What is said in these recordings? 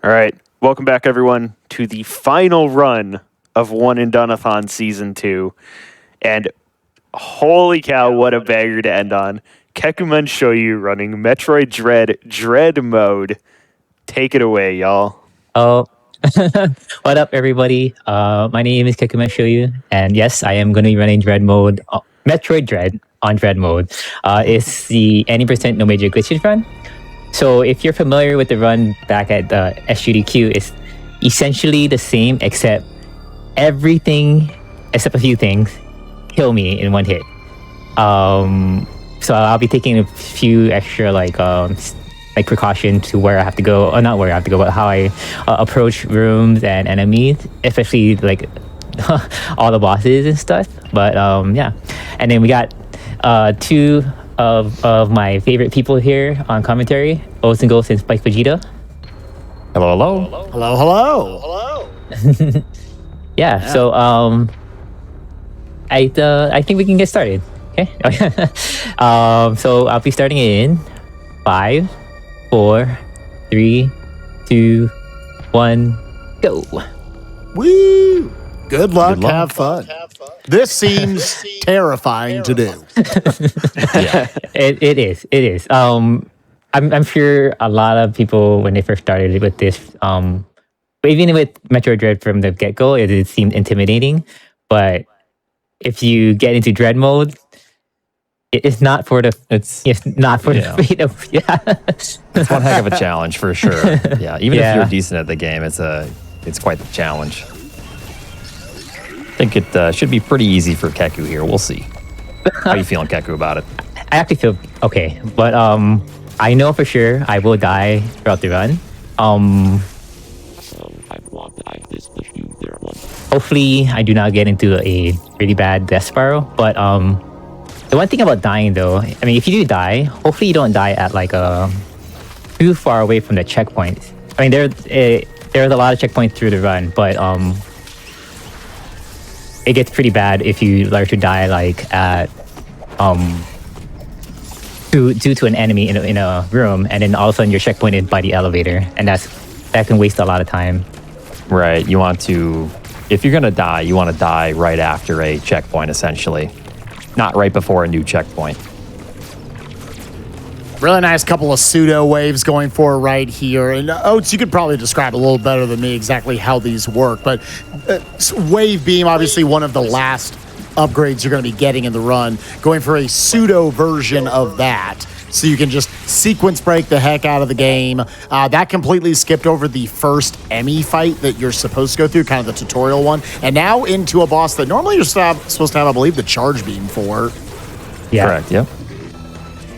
All right. Welcome back, everyone, to the final run of One-and-Done-athon Season 2. And holy cow, what a banger to end on. Kekumanshoyu running Metroid Dread mode. Take it away, y'all. Oh, what up, everybody? My name is kekumanshoyu, and yes, I am going to be running Dread mode, Metroid Dread on Dread mode. It's the any percent no major glitches run. So if you're familiar with the run back at SGDQ, it's essentially the same, except everything, except a few things, kill me in one hit. So I'll be taking a few extra like precaution to where I have to go, or not where I have to go, but how I approach rooms and enemies, especially like all the bosses and stuff. But yeah, and then we got two of my favorite people here on commentary, Oats and Ghost and Spike Vegeta. Hello, hello. Hello. Yeah. So I think we can get started. Okay. So I'll be starting in 5, 4, 3, 2, 1, go. Woo! Good luck. Have fun. This seems terrifying to do. Yeah, it is. I'm sure a lot of people when they first started with this, even with Metroid Dread from the get-go, it seemed intimidating. But if you get into Dread mode, it's not for the faint of It's one heck of a challenge for sure. Yeah, even if you're decent at the game, it's quite the challenge. I think it should be pretty easy for Keku here. We'll see. How you feeling, Keku, about it? I actually feel okay, but I know for sure I will die throughout the run. Hopefully I do not get into a really bad death spiral. But the one thing about dying though, I mean, if you do die, hopefully you don't die at like too far away from the checkpoints. I mean, there's a lot of checkpoints through the run, but it gets pretty bad if you learn to die like at due to an enemy in a room, and then all of a sudden your checkpoint is by the elevator, and that can waste a lot of time. Right. You want to, if you're gonna die, you want to die right after a checkpoint, essentially, not right before a new checkpoint. Really nice couple of pseudo waves going for right here. And Oats, you could probably describe a little better than me exactly how these work. But wave beam, obviously one of the last upgrades you're going to be getting in the run, going for a pseudo version of that. So you can just sequence break the heck out of the game. That completely skipped over the first Emmy fight that you're supposed to go through, kind of the tutorial one. And now into a boss that normally you're supposed to have, I believe, the charge beam for. Yeah. Correct, yep.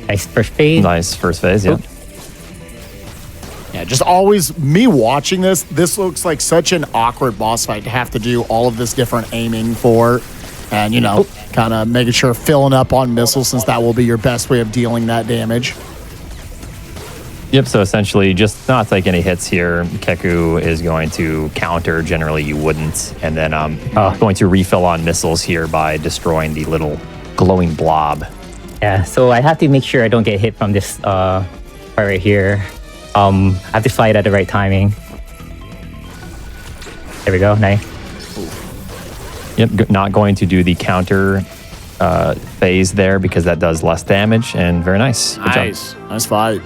Nice first phase. Nice first phase, yeah. Yeah, just always, me watching this looks like such an awkward boss fight to have to do all of this different aiming for. And, you know, kind of making sure filling up on missiles, since that will be your best way of dealing that damage. Yep, so essentially just not take any hits here. Keku is going to counter. Generally, you wouldn't. And then going to refill on missiles here by destroying the little glowing blob. Yeah, so I have to make sure I don't get hit from this part right here. I have to fly it at the right timing. There we go, nice. Yep, not going to do the counter phase there because that does less damage, and very nice. Nice fight.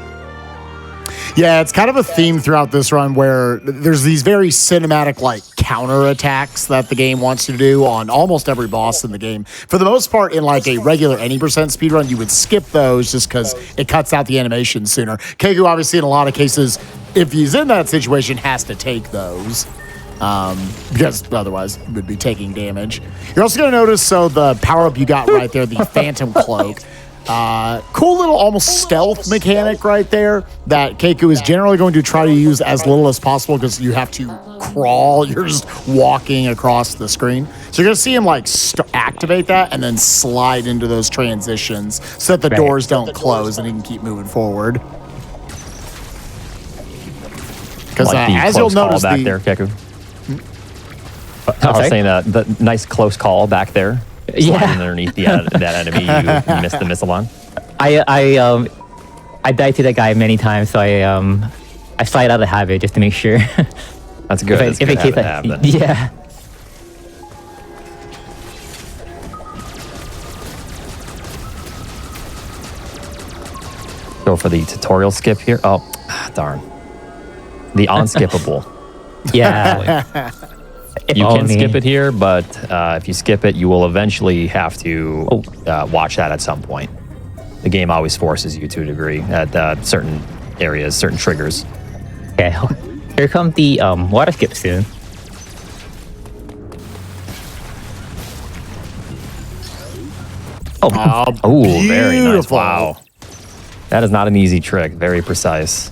Yeah, it's kind of a theme throughout this run where there's these very cinematic like counter attacks that the game wants you to do on almost every boss in the game. For the most part, in like a regular any percent speedrun, you would skip those just because it cuts out the animation sooner. Keku, obviously, in a lot of cases, if he's in that situation, has to take those. Because otherwise you would be taking damage. You're also going to notice, so the power-up you got right there, the Phantom Cloak. Cool little almost stealth mechanic right there that Keku is generally going to try to use as little as possible because you have to crawl. You're just walking across the screen. So you're going to see him like activate that and then slide into those transitions so that the doors don't close and he can keep moving forward. Because as you'll notice back there, Keku. I was saying the nice close call back there. Sliding underneath that enemy you missed the missile on. I died to that guy many times, so I slide out of habit just to make sure. That's good. It's good habit to have then. Yeah. Go for the tutorial skip here. Oh, darn. The unskippable. Yeah. You can skip it here, but if you skip it, you will eventually have to watch that at some point. The game always forces you to a degree at certain areas, certain triggers. Okay. Here comes the water skip soon. Oh, very nice. beautiful. Wow. That is not an easy trick. Very precise.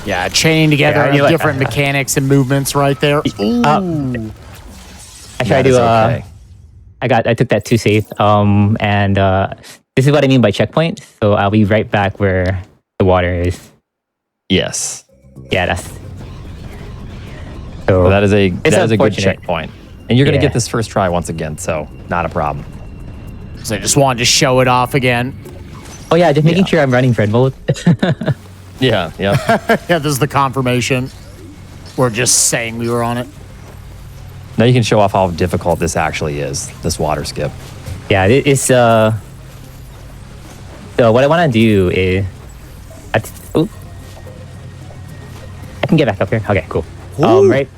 Yeah, chaining together Yeah, I knew it. different mechanics and movements right there. Ooh. I tried That is to. okay. I took that too safe. And this is what I mean by checkpoint. So I'll be right back where the water is. Yes. Yeah, that's. So Well, that is a good unfortunate. checkpoint. And you're going to Yeah. get this first try once again, so not a problem. So I just wanted to show it off again. Oh yeah, just making sure I'm running Dread mode. Yeah, yeah. Yeah, this is the confirmation. We're just saying we were on it. Now you can show off how difficult this actually is, this water skip. Yeah, it's so what I want to do is I can get back up here. Okay, cool. Ooh. Right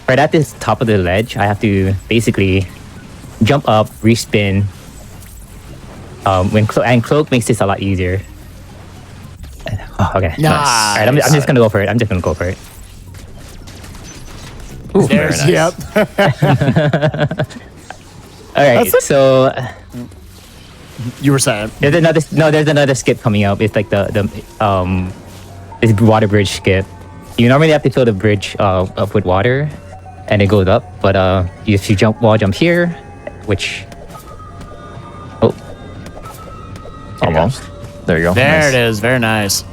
at this top of the ledge, I have to basically jump up, respin. And cloak makes this a lot easier. Oh, okay. Nice. All right, I'm just gonna go for it. Ooh, very There's, nice. yep. All right, That's it. so You were saying. there's another skip coming up. It's like this water bridge skip. You normally have to fill the bridge up with water, and it goes up. But if you wall jump here, which Almost. There you go. There Nice. it is. Very nice.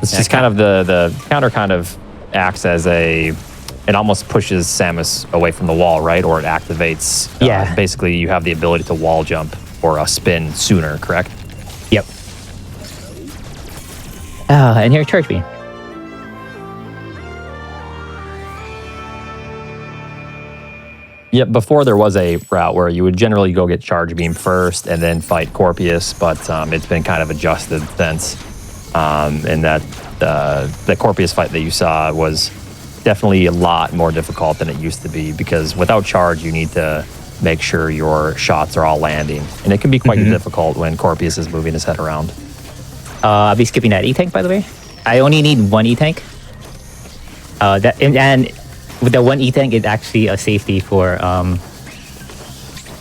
It's just kind of the counter kind of acts as it almost pushes Samus away from the wall, right? Or it activates. Yeah. Basically, you have the ability to wall jump or spin sooner, correct? Yep. And here, charge beam. Yeah, before there was a route where you would generally go get Charge Beam first and then fight Corpius, but it's been kind of adjusted since. And that the Corpius fight that you saw was definitely a lot more difficult than it used to be, because without charge, you need to make sure your shots are all landing. And it can be quite difficult when Corpius is moving his head around. I'll be skipping that E-Tank, by the way. I only need one E-Tank. And with the one E-Tank, it's actually a safety for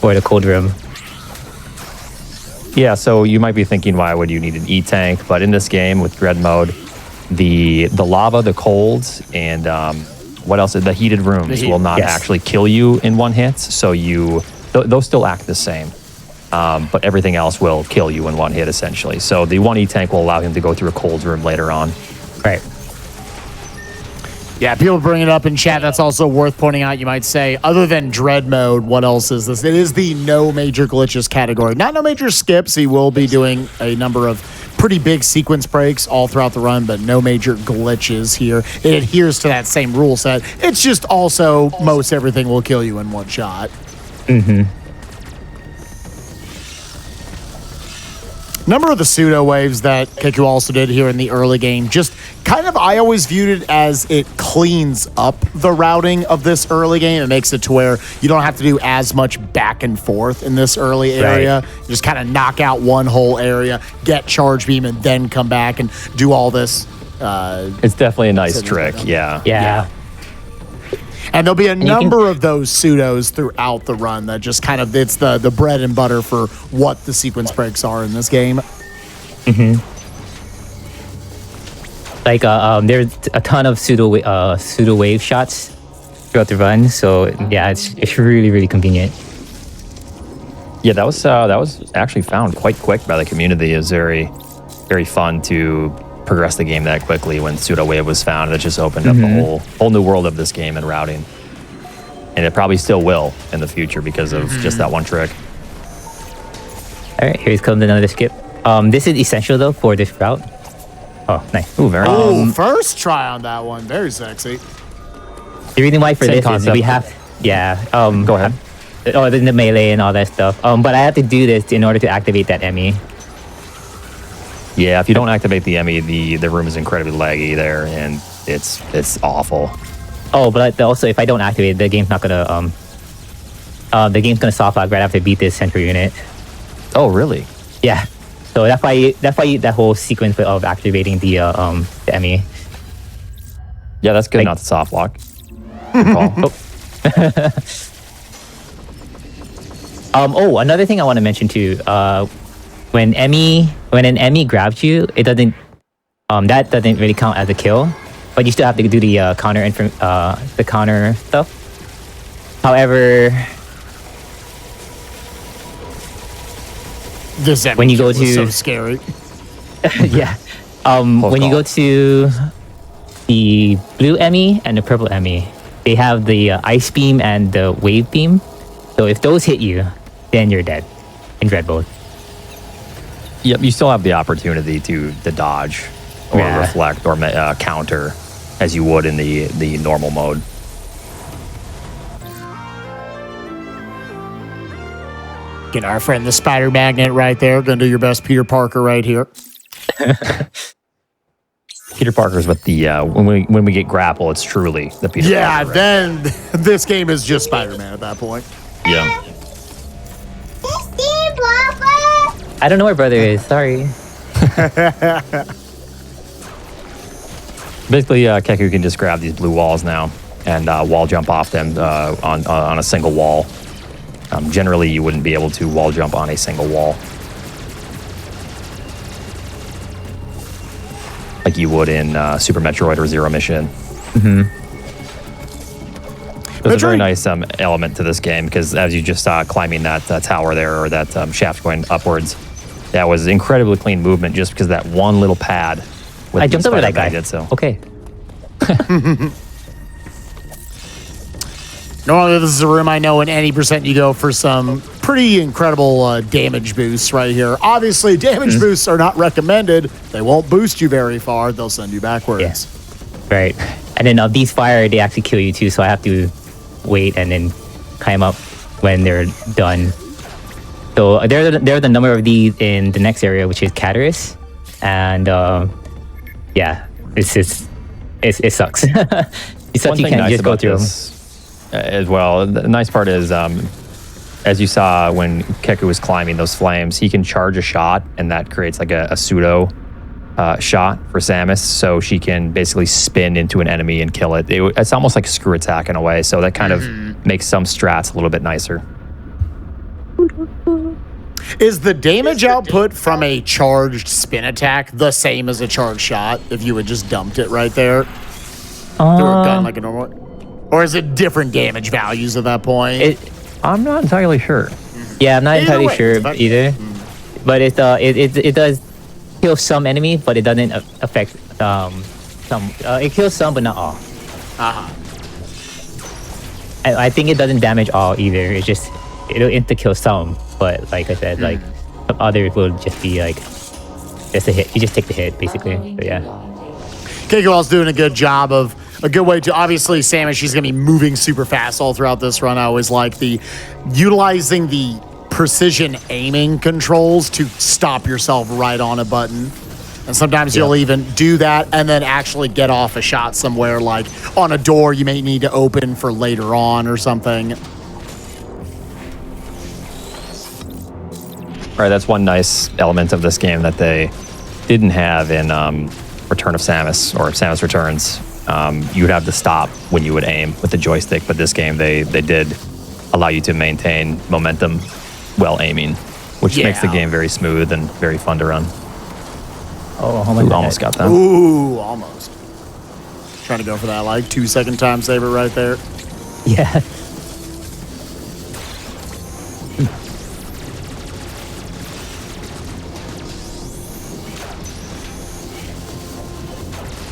the cold room. Yeah, so you might be thinking, why would you need an E-Tank? But in this game with Dread mode, the lava, the colds, and what else? The heated rooms will not actually kill you in one hit. So those still act the same. But everything else will kill you in one hit, essentially. So the one E-Tank will allow him to go through a cold room later on. Right. Yeah, people bring it up in chat. That's also worth pointing out. You might say, other than Dread mode, what else is this? It is the no major glitches category. Not no major skips. He will be doing a number of pretty big sequence breaks all throughout the run, but no major glitches here. It adheres to that same rule set. It's just also most everything will kill you in one shot. Number of the pseudo waves that Keku also did here in the early game, just kind of, I always viewed it as it cleans up the routing of this early game. It makes it to where you don't have to do as much back and forth in this early area. You just kind of knock out one whole area, get charge beam, and then come back and do all this. It's definitely a nice trick, yeah. Yeah. And there'll be a number of those pseudos throughout the run that just kind of, it's the bread and butter for what the sequence breaks are in this game. Like there's a ton of pseudo wave shots throughout the run, so yeah, it's really, really convenient. Yeah, that was actually found quite quick by the community. It was very, very fun to progress the game that quickly when pseudo wave was found. It just opened up a whole new world of this game and routing, and it probably still will in the future because of just that one trick. All right, here comes another skip. This is essential though for this route. Oh, nice. Ooh, very Oh, first try on that one. Very sexy. The reason why for Same this concept. is we have, yeah. Go ahead. Oh, the melee and all that stuff. But I have to do this in order to activate that Emmy. Yeah, if you don't activate the Emmy, the room is incredibly laggy there, and it's awful. Oh, but also if I don't activate, the game's not gonna the game's gonna soft lock right after I beat this central unit. Oh, really? Yeah. So that's why that whole sequence of activating the Emmy. Yeah, that's good. Like- Not the soft lock. Good call. Another thing I want to mention too. When an Emmy grabs you, it doesn't that doesn't really count as a kill, but you still have to do the counter stuff. However, This When you go was so to- scary. yeah. When you call. go to the blue Emmy and the purple Emmy, they have the ice beam and the wave beam. So if those hit you, then you're dead in Dread mode. Yep, you still have the opportunity to dodge or Yeah. reflect or counter as you would in the normal mode. Get our friend the Spider Magnet right there. Gonna do your best Peter Parker right here. Peter Parker's with the when we get grapple, it's truly the Peter Yeah, Parker. then this game is just Spider-Man at that point. Yeah. I don't know where brother is. Sorry. Basically, Keku can just grab these blue walls now and wall jump off them on a single wall. Generally, you wouldn't be able to wall jump on a single wall like you would in Super Metroid or Zero Mission. There's a very Metroid- nice element to this game because as you just saw climbing that tower there or that shaft going upwards, that was incredibly clean movement just because that one little pad. With I the jumped over that spider guy. did so. Okay. Normally, this is a room I know in any percent you go for some pretty incredible damage boosts right here. Obviously, damage boosts are not recommended. They won't boost you very far. They'll send you backwards. Yes. Right. And then these fire, they actually kill you too. So I have to wait and then climb up when they're done. So there's a number of these in the next area, which is Cataris. And yeah, it sucks. It sucks One you thing can't nice just go about through them. this as well. The nice part is, as you saw when Keku was climbing those flames, he can charge a shot, and that creates like a pseudo shot for Samus, so she can basically spin into an enemy and kill it. It's almost like a screw attack in a way, so that kind of makes some strats a little bit nicer. Is the damage output from a charged spin attack the same as a charged shot if you had just dumped it right there through a gun like a normal? Or is it different damage values at that point? I'm not entirely sure. Yeah, I'm not Either entirely way, sure but- either. But it does kill some enemy, but it doesn't affect some. It kills some, but not all. Uh-huh. I think it doesn't damage all either. It's just it'll insta kill some, but like I said, like some others will just be like just a hit. You just take the hit basically. So yeah. Keikual's doing a good job of a good way to obviously Samus. She's gonna be moving super fast all throughout this run. I always like the utilizing the precision aiming controls to stop yourself right on a button. And sometimes you'll even do that and then actually get off a shot somewhere, like on a door you may need to open for later on or something. Right, that's one nice element of this game that they didn't have in Return of Samus or Samus Returns. You would have to stop when you would aim with the joystick, but this game they did allow you to maintain momentum while aiming, which makes the Yeah. game very smooth and very fun to run. Oh, my Ooh, God. almost got that. Ooh, almost. Trying to go for that like 2-second time saver right there. Yeah.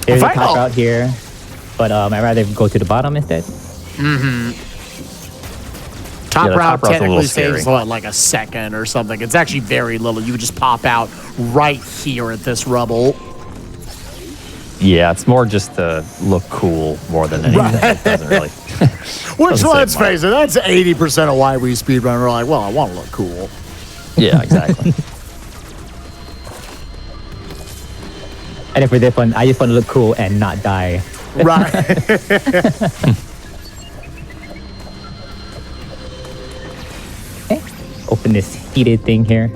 There's a top route here, but I'd rather go to the bottom instead. Top the route top route's a little technically saves scary. what, like a second or something. It's actually very little. You would just pop out right here at this rubble. Yeah, it's more just to look cool more than anything. Right. It doesn't really. Which, Doesn't let's save much. face it, that's 80% of why we speedrun. We're like, well, I want to look cool. Yeah, exactly. And then for this one, I just want to look cool and not die. Right. Okay. Open this heated thing here.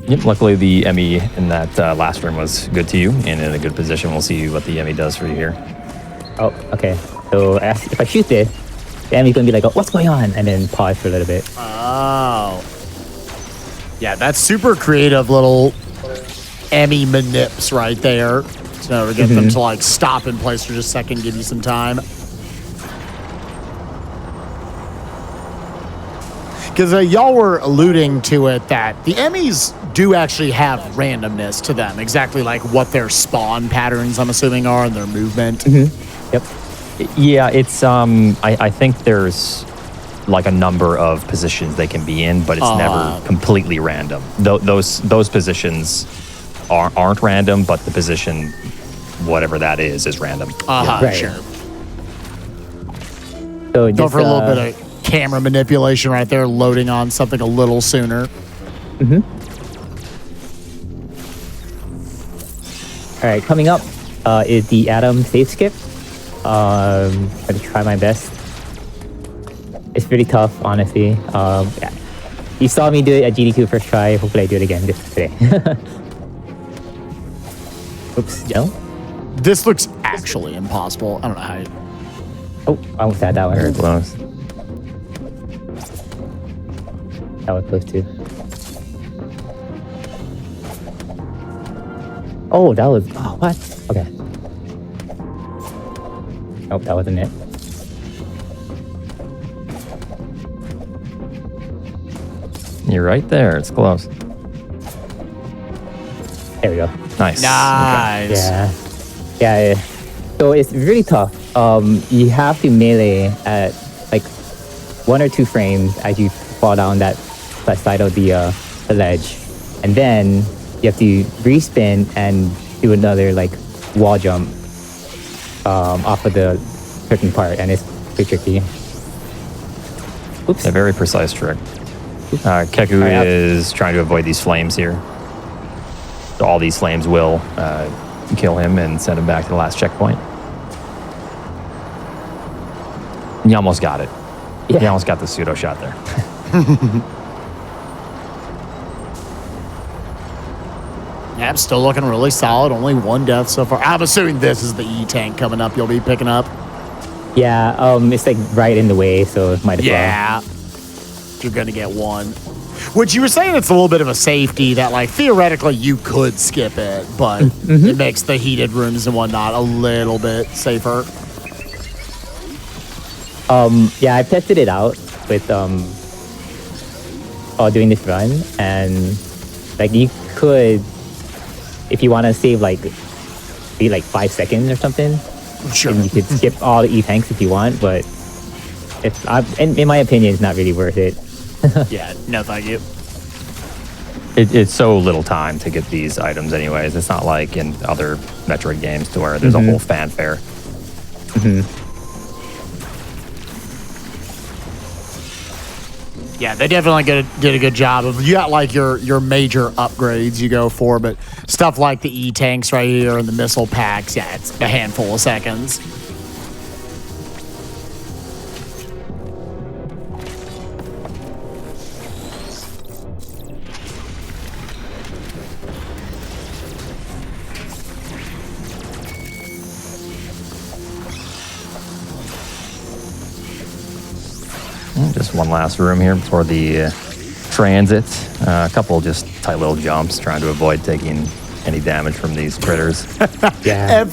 Yep, luckily the Emmy in that last room was good to you and in a good position. We'll see what the Emmy does for you here. Oh, okay. So if I shoot this, the enemy's gonna be like, oh, what's going on? And then pause for a little bit. Oh. Yeah, that's super creative little Emmy manips right there. So to get them to like stop in place for just a second, give you some time. Because y'all were alluding to it that the Emmys do actually have randomness to them, exactly like what their spawn patterns, I'm assuming, are and their movement. Yep. Yeah, it's I think there's like a number of positions they can be in, but it's never completely random. Those positions aren't random, but the position, whatever that is random. Right. Sure. So Go just, for a little bit of camera manipulation right there, loading on something a little sooner. All right, coming up is the Atom safe skip. I'm gonna try my best. It's pretty tough, honestly. Yeah. You saw me do it at GDQ first try. Hopefully I do it again this today. Oops, no. This looks actually impossible. I don't know how you... Oh, I almost had that one. Very close. That was close too. Oh, that was... Oh, what? Okay. Nope, that wasn't it. You're right there. It's close. There we go. Nice. Nice. Yeah. So it's really tough. You have to melee at like 1 or 2 frames as you fall down that side of the ledge, and then you have to respin and do another like wall jump off of the certain part, and it's pretty tricky. Oops. A very precise trick. Keku Alright, is trying to avoid these flames here. So all these flames will kill him and send him back to the last checkpoint. You almost got it. Yeah. You almost got the pseudo shot there. Yeah, I'm still looking really solid. Only 1 death so far. I'm assuming this is the E-tank coming up you'll be picking up. Yeah, it's like right in the way, so might as well. Yeah. You're going to get 1. Which you were saying it's a little bit of a safety that, like, theoretically you could skip it, but it makes the heated rooms and whatnot a little bit safer. Yeah, I tested it out with doing this run, and like you could, if you want to save like 5 seconds or something, Sure. then you could skip all the E-tanks if you want, but in my opinion, it's not really worth it. Yeah, no thank you. It's so little time to get these items anyways. It's not like in other Metroid games to where there's a whole fanfare. Yeah, they definitely did a good job of. You got like your major upgrades you go for, but stuff like the E-tanks right here and the missile packs, yeah, it's a handful of seconds. Just one last room here before the transit. A couple just tight little jumps, trying to avoid taking any damage from these critters. Yeah.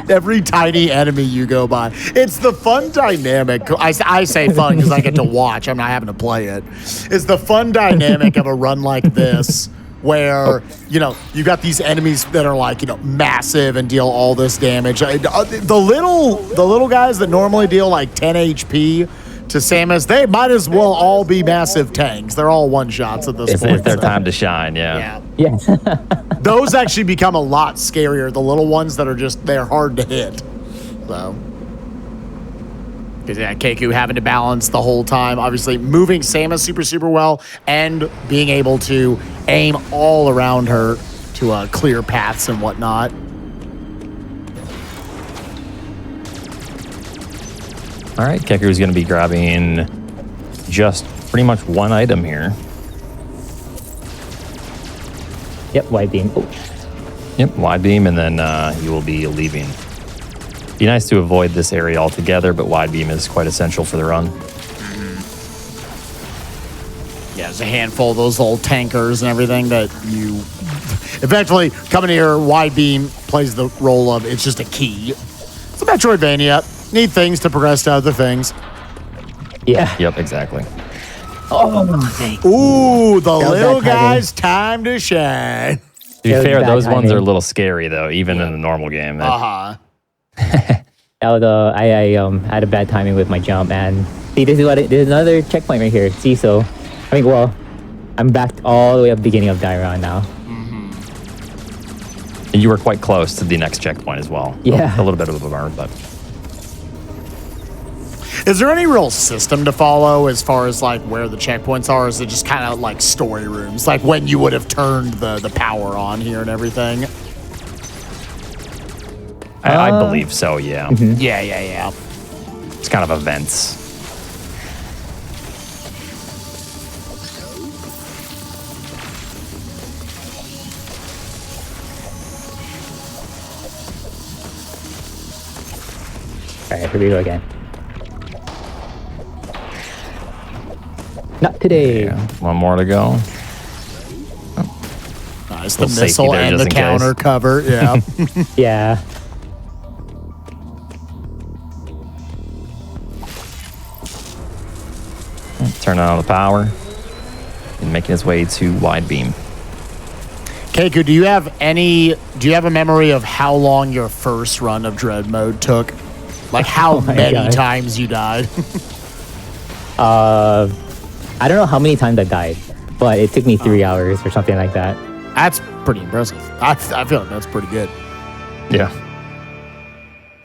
Every tiny enemy you go by, it's the fun dynamic. I say fun because I get to watch. I'm not having to play it. It's the fun dynamic of a run like this, where, you know, you got these enemies that are like, you know, massive and deal all this damage. The little guys that normally deal like 10 HP to Samus, they might as well all be massive tanks. They're all one-shots at this point. It's their time to shine, Yeah. Those actually become a lot scarier. The little ones that are just, they're hard to hit. So, because yeah, Keku having to balance the whole time, obviously moving Samus super well and being able to aim all around her to clear paths and whatnot. All right, Keku's going to be grabbing just pretty much one item here. Yep, wide beam. Oh. Yep, wide beam, and then he will be leaving. Be nice to avoid this area altogether, but wide beam is quite essential for the run. Yeah, there's a handful of those little tankers and everything that you eventually coming here. Wide beam plays the role of, it's just a key. It's a Metroidvania. Need things to progress to other things. Yeah. Yep, exactly. Oh, thank Ooh, the little guy's time to shine. To be That was fair, bad those ones timing. are a little scary, though, even in the normal game. Uh-huh. I had a bad timing with my jump, and see, this is what there's another checkpoint right here. See, so I think, well, I'm back all the way up beginning of Dairon now. And you were quite close to the next checkpoint as well. Yeah. A little bit of a bummer, but Is there any real system to follow as far as like where the checkpoints are? Or is it just kind of like story rooms, like when you would have turned the power on here and everything? I believe so, yeah. Yeah. It's kind of events. All right, here we go again. Not today. Yeah. One more to go. Nice, the Little safety missile there and just the in case. counter cover. Yeah. Yeah. Turning on the power and making his way to wide beam. Keku, do you have a memory of how long your first run of Dread mode took? Like how my many God. times you died? I don't know how many times I died, but it took me 3 hours or something like that. That's pretty impressive. I feel like that's pretty good. Yeah.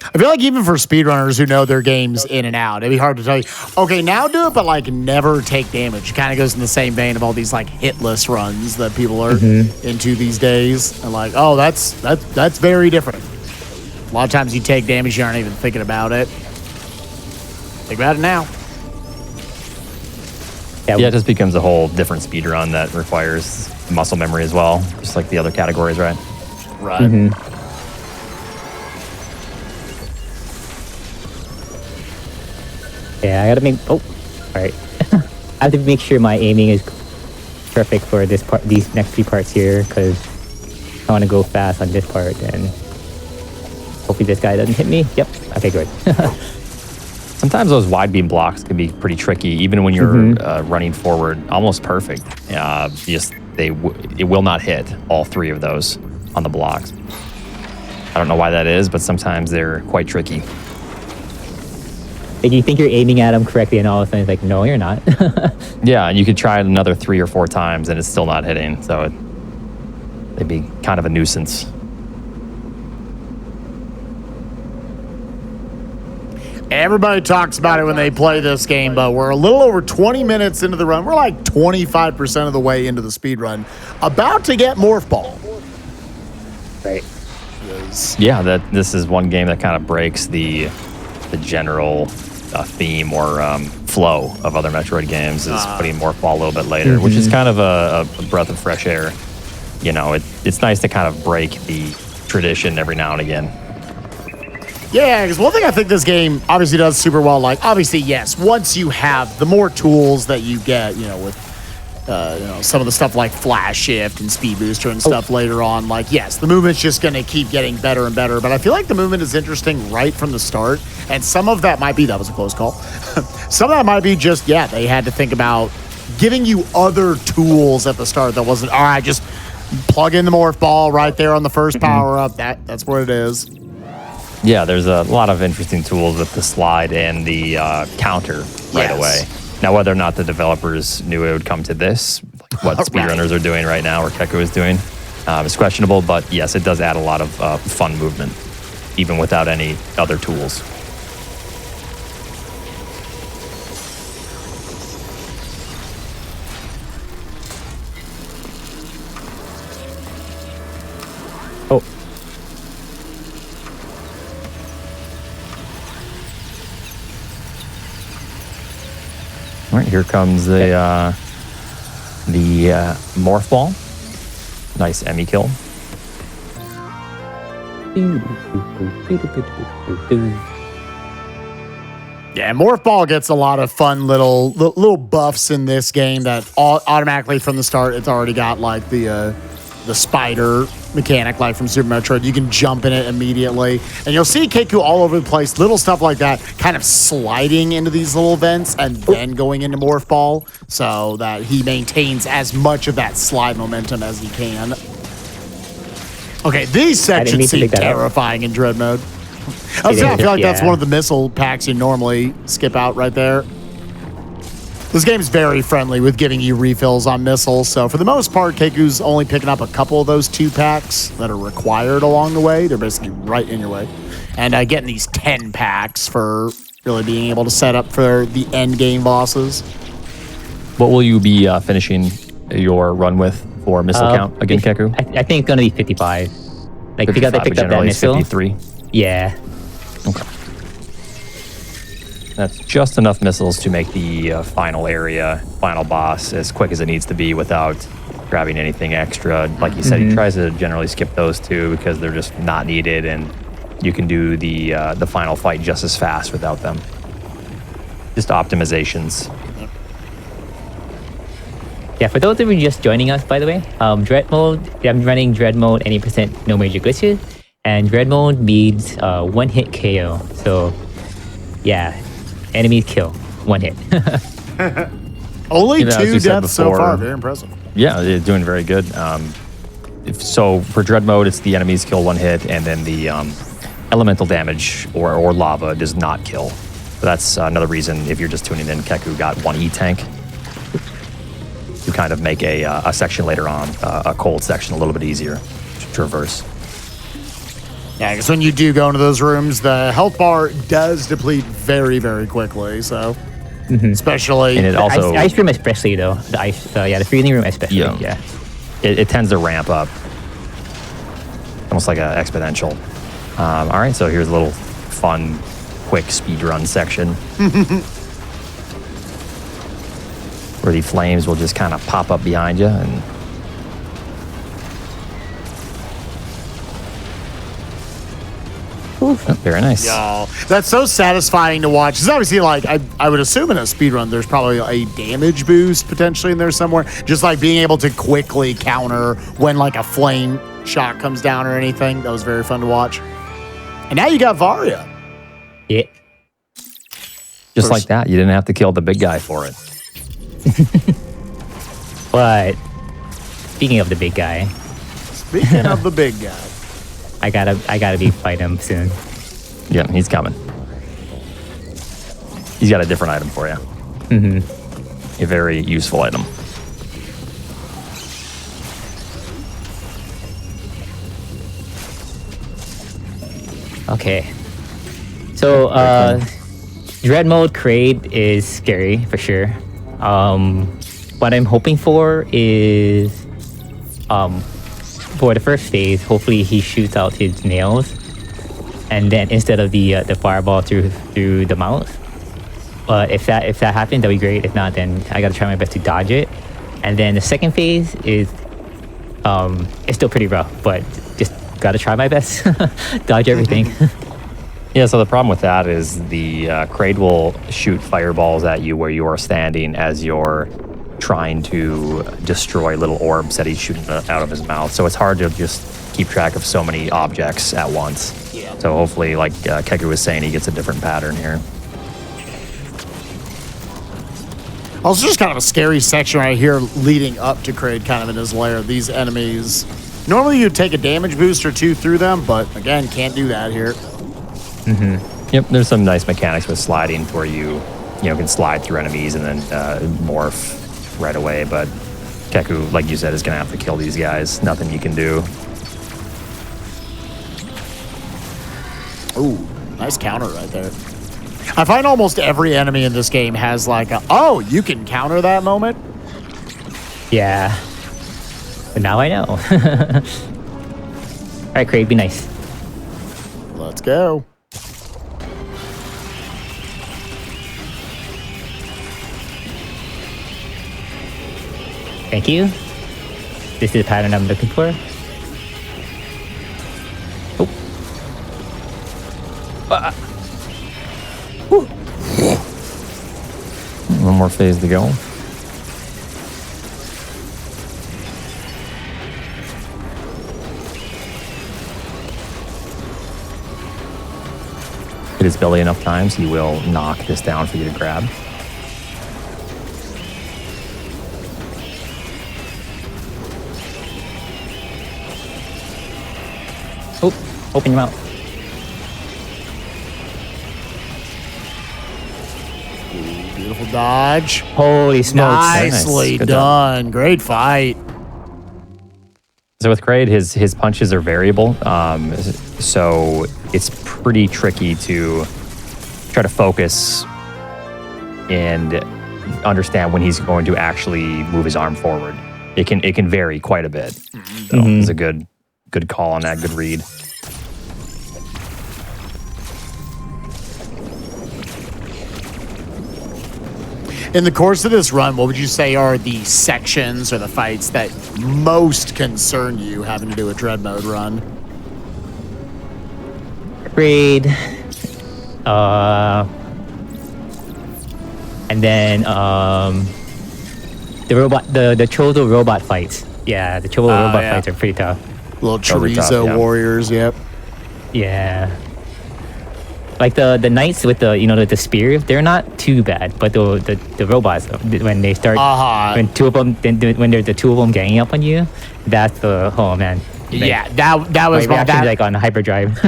I feel like even for speedrunners who know their games in and out, it'd be hard to tell you, okay, now do it, but like never take damage. It kind of goes in the same vein of all these like hitless runs that people are into these days. And like, oh, that's very different. A lot of times you take damage, you aren't even thinking about it. Think about it now. Yeah, it just becomes a whole different speed run that requires muscle memory as well, just like the other categories, right? Right. Yeah, I gotta make. Oh, all right. I have to make sure my aiming is perfect for this part, these next 3 parts here, because I want to go fast on this part, and hopefully this guy doesn't hit me. Yep. Okay, good. Sometimes those wide beam blocks can be pretty tricky, even when you're running forward, almost perfect. It will not hit all 3 of those on the blocks. I don't know why that is, but sometimes they're quite tricky. Like you think you're aiming at him correctly, and all of a sudden it's like, no, you're not. Yeah, and you could try it another 3 or 4 times, and it's still not hitting. So they'd be kind of a nuisance. Everybody talks about it when they play this game, but we're a little over 20 minutes into the run. We're like 25% of the way into the speed run. About to get Morph Ball. Right. Yeah, this is one game that kind of breaks the general theme or flow of other Metroid games, is putting Morph Ball a little bit later, which is kind of a breath of fresh air. You know, it's nice to kind of break the tradition every now and again. Yeah, because one thing I think this game obviously does super well, like, obviously, yes, once you have the more tools that you get, you know, with, some of the stuff like Flash Shift and Speed Booster and stuff later on, like, yes, the movement's just going to keep getting better and better, but I feel like the movement is interesting right from the start, and some of that might be, that was a close call, some of that might be just, yeah, they had to think about giving you other tools at the start that wasn't, all right, just Plug in the morph ball right there on the first power up. That's what it is. Yeah, there's a lot of interesting tools with the slide and the counter right away. Now, whether or not the developers knew it would come to this, like what speedrunners are doing right now or Keku is doing, is questionable. But yes, it does add a lot of fun movement, even without any other tools. Oh. All right, here comes the morph ball. Nice Emmy kill. Yeah, morph ball gets a lot of fun little buffs in this game that automatically from the start it's already got like the spider mechanic like from Super Metroid. You can jump in it immediately. And you'll see Keku all over the place, little stuff like that, kind of sliding into these little vents and then going into Morph Ball so that he maintains as much of that slide momentum as he can. Okay, these sections seem terrifying in Dread mode. I feel like that's one of the missile packs you normally skip out right there. This game's very friendly with giving you refills on missiles, so for the most part, Keku's only picking up a couple of those 2 packs that are required along the way. They're basically right in your way. And getting these 10 packs for really being able to set up for the end game bosses. What will you be finishing your run with for missile count again, Keku? I think it's going to be 55. Like, 55, because I picked up that missile. 53. Yeah. Okay. That's just enough missiles to make the final boss as quick as it needs to be without grabbing anything extra. Like you said, he tries to generally skip those 2 because they're just not needed, and you can do the final fight just as fast without them. Just optimizations. Yeah, for those of you just joining us, by the way, Dread mode, I'm running Dread mode, any % no major glitches, and Dread mode means one-hit KO. So, yeah. Enemies kill. 1 hit. Only 2 deaths so far. Very impressive. Yeah, they're doing very good. So for Dread mode, it's the enemies kill 1 hit, and then the elemental damage or lava does not kill. So that's another reason, if you're just tuning in, Keku got 1 E-tank. To kind of make a section later on, a cold section, a little bit easier to traverse. Yeah, because when you do go into those rooms, the health bar does deplete very, very quickly. So, especially, and it also the ice room especially though. The freezing room especially. Yeah, it tends to ramp up, almost like an exponential. All right, so here's a little fun, quick speed run section where the flames will just kind of pop up behind you and. Oh, very nice. Yo, that's so satisfying to watch. It's obviously like I would assume in a speedrun there's probably a damage boost potentially in there somewhere. Just like being able to quickly counter when like a flame shot comes down or anything. That was very fun to watch. And now you got Varia. Yeah. Just like that. You didn't have to kill the big guy for it. But speaking of the big guy. Speaking of the big guy. I gotta be fight him soon. Yeah, he's coming. He's got a different item for you. A very useful item. Okay. So Dread mode Kraid is scary for sure. What I'm hoping for is for the first phase, hopefully he shoots out his nails, and then instead of the fireball through the mouth. But if that happens, that'd be great. If not, then I gotta try my best to dodge it. And then the second phase is it's still pretty rough, but just gotta try my best, dodge everything. Yeah, so the problem with that is the Kraid will shoot fireballs at you where you are standing as you're trying to destroy little orbs that he's shooting out of his mouth. So it's hard to just keep track of so many objects at once. Yeah. So hopefully, like Keku was saying, he gets a different pattern here. Also, just kind of a scary section right here leading up to Kraid kind of in his lair. These enemies, normally you'd take a damage boost or two through them, but again, can't do that here. Yep, there's some nice mechanics with sliding where you can slide through enemies and then morph right away, but Keku, like you said, is going to have to kill these guys. Nothing you can do. Ooh, nice counter right there. I find almost every enemy in this game has like a, oh, you can counter that moment. Yeah. But now I know. All right, Kraid, be nice. Let's go. Thank you. This is the pattern I'm looking for. Oh. One more phase to go. Hit his belly enough times, he will knock this down for you to grab. Oh, open your mouth. Beautiful dodge. Holy smokes. Nicely Nice. Good done. Great fight. So with Kraid, his punches are variable, so it's pretty tricky to try to focus and understand when he's going to actually move his arm forward. It can vary quite a bit. So it's a good call on that, good read. In the course of this run, what would you say are the sections or the fights that most concern you having to do a Dread mode run? Kraid. And then the robot, the Chozo robot fights. Yeah, the Chozo robot fights are pretty tough. Little Those are tough, chorizo yeah. warriors, yep. Yeah. Like the knights with the spear, they're not too bad, but the robots, when they start, when two of them, when there's the two of them ganging up on you, that's the, oh man. Yeah, that was my reaction that, like on hyperdrive.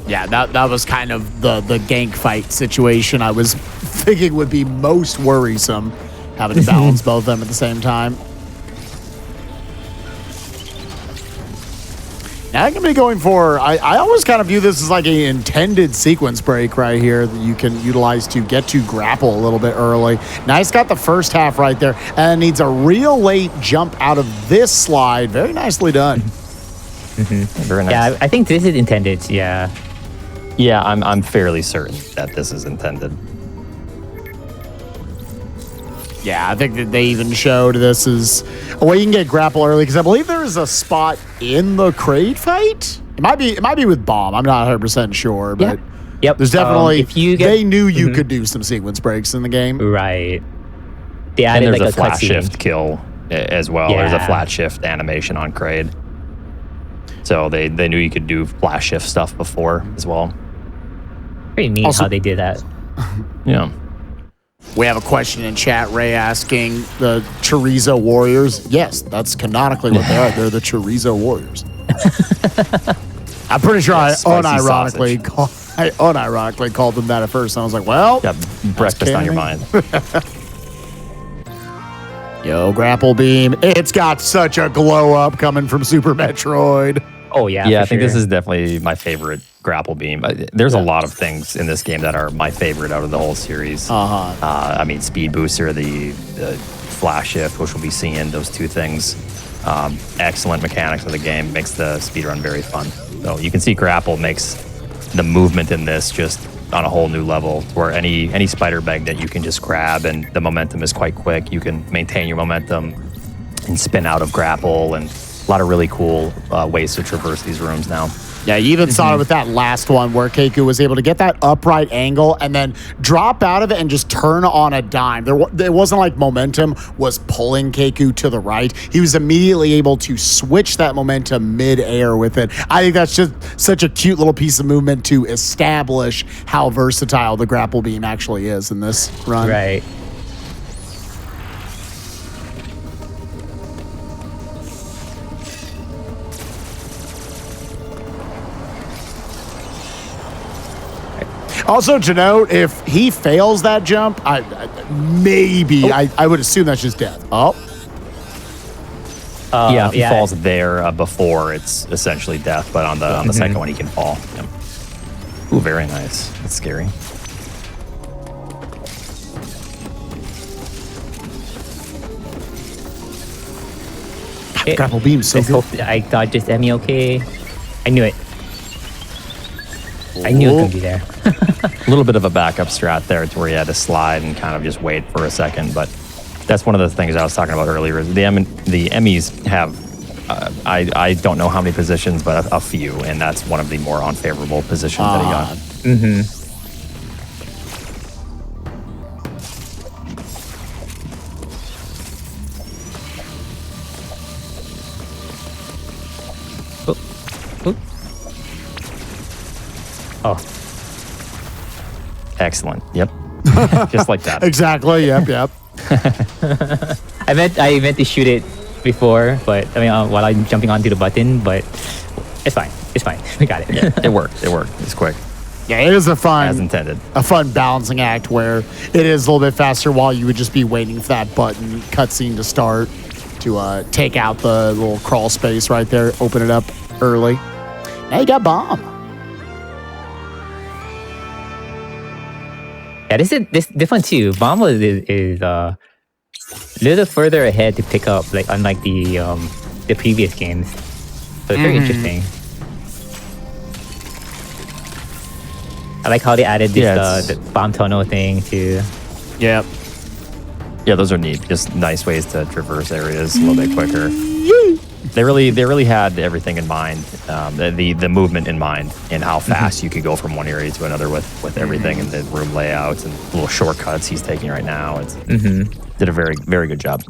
yeah, that was kind of the gank fight situation I was thinking would be most worrisome, having to balance both of them at the same time. Now I'm going to be going for, I always kind of view this as like an intended sequence break right here that you can utilize to get to grapple a little bit early. Nice, got the first half right there, and needs a real late jump out of this slide. Very nicely done. Very nice. Yeah, I think this is intended, yeah. Yeah, I'm fairly certain that this is intended. Yeah, I think that they even showed this as a way you can get grapple early, because I believe there is a spot in the Kraid fight. It might be with Bomb. I'm not 100% sure, but Yep. there's definitely, if you get, they knew you could do some sequence breaks in the game. Right. They And added there's like a flat cutscene. shift kill as well. There's a Yeah. flat shift animation on Kraid. So they knew you could do flash shift stuff before as well. Pretty neat Also- how they did that. Yeah. We have a question in chat, Ray asking the Chorizo Warriors. Yes, that's canonically what they are. They're the Chorizo Warriors. I'm pretty sure I Spicy unironically called them that at first. And I was like, well, Got breakfast on your canon. mind. Yo, grapple beam. It's got such a glow up coming from Super Metroid. Oh yeah. Yeah, for I think sure. this is definitely my favorite grapple beam. There's a lot of things in this game that are my favorite out of the whole series. I mean, speed booster, the flash shift, which we'll be seeing, those two things. Excellent mechanics of the game, makes the speedrun very fun. So you can see grapple makes the movement in this just on a whole new level, where any spider bag that you can just grab and the momentum is quite quick. You can maintain your momentum and spin out of grapple, and a lot of really cool ways to traverse these rooms now. Yeah, you even saw it with that last one where Keku was able to get that upright angle and then drop out of it and just turn on a dime. There wasn't like momentum was pulling Keku to the right. He was immediately able to switch that momentum mid-air with it. I think that's just such a cute little piece of movement to establish how versatile the grapple beam actually is in this run. Right. Also to note, if he fails that jump, I would assume that's just death. Oh. Yeah, if he falls there before, it's essentially death. But on the second one, he can fall. Yep. Ooh, very nice. That's scary. Grapple beam so good. I thought just Emmy okay. I knew it. I knew it could be there. A little bit of a backup strat there to where you had to slide and kind of just wait for a second. But that's one of the things I was talking about earlier. The Emmys have, I don't know how many positions, but a few. And that's one of the more unfavorable positions that he got. Mm-hmm. Oh. Excellent. Yep. Just like that. Exactly. Yep. I meant to shoot it before, but I mean, while I'm jumping onto the button, but it's fine. It's fine. We got it. Yeah, it worked. It's quick. Yeah, it is As intended. a fun balancing act where it is a little bit faster while you would just be waiting for that button cutscene to start to take out the little crawl space right there, open it up early. Now you got bomb. Yeah, this one too. Bomb is a little further ahead to pick up, like unlike the previous games. So it's very interesting. I like how they added this the bomb tunnel thing too. Yep. Yeah, those are neat. Just nice ways to traverse areas a little bit quicker. They really had everything in mind, the movement in mind, and how fast you could go from one area to another with everything and the room layouts and little shortcuts he's taking right now. It's did a very, very good job.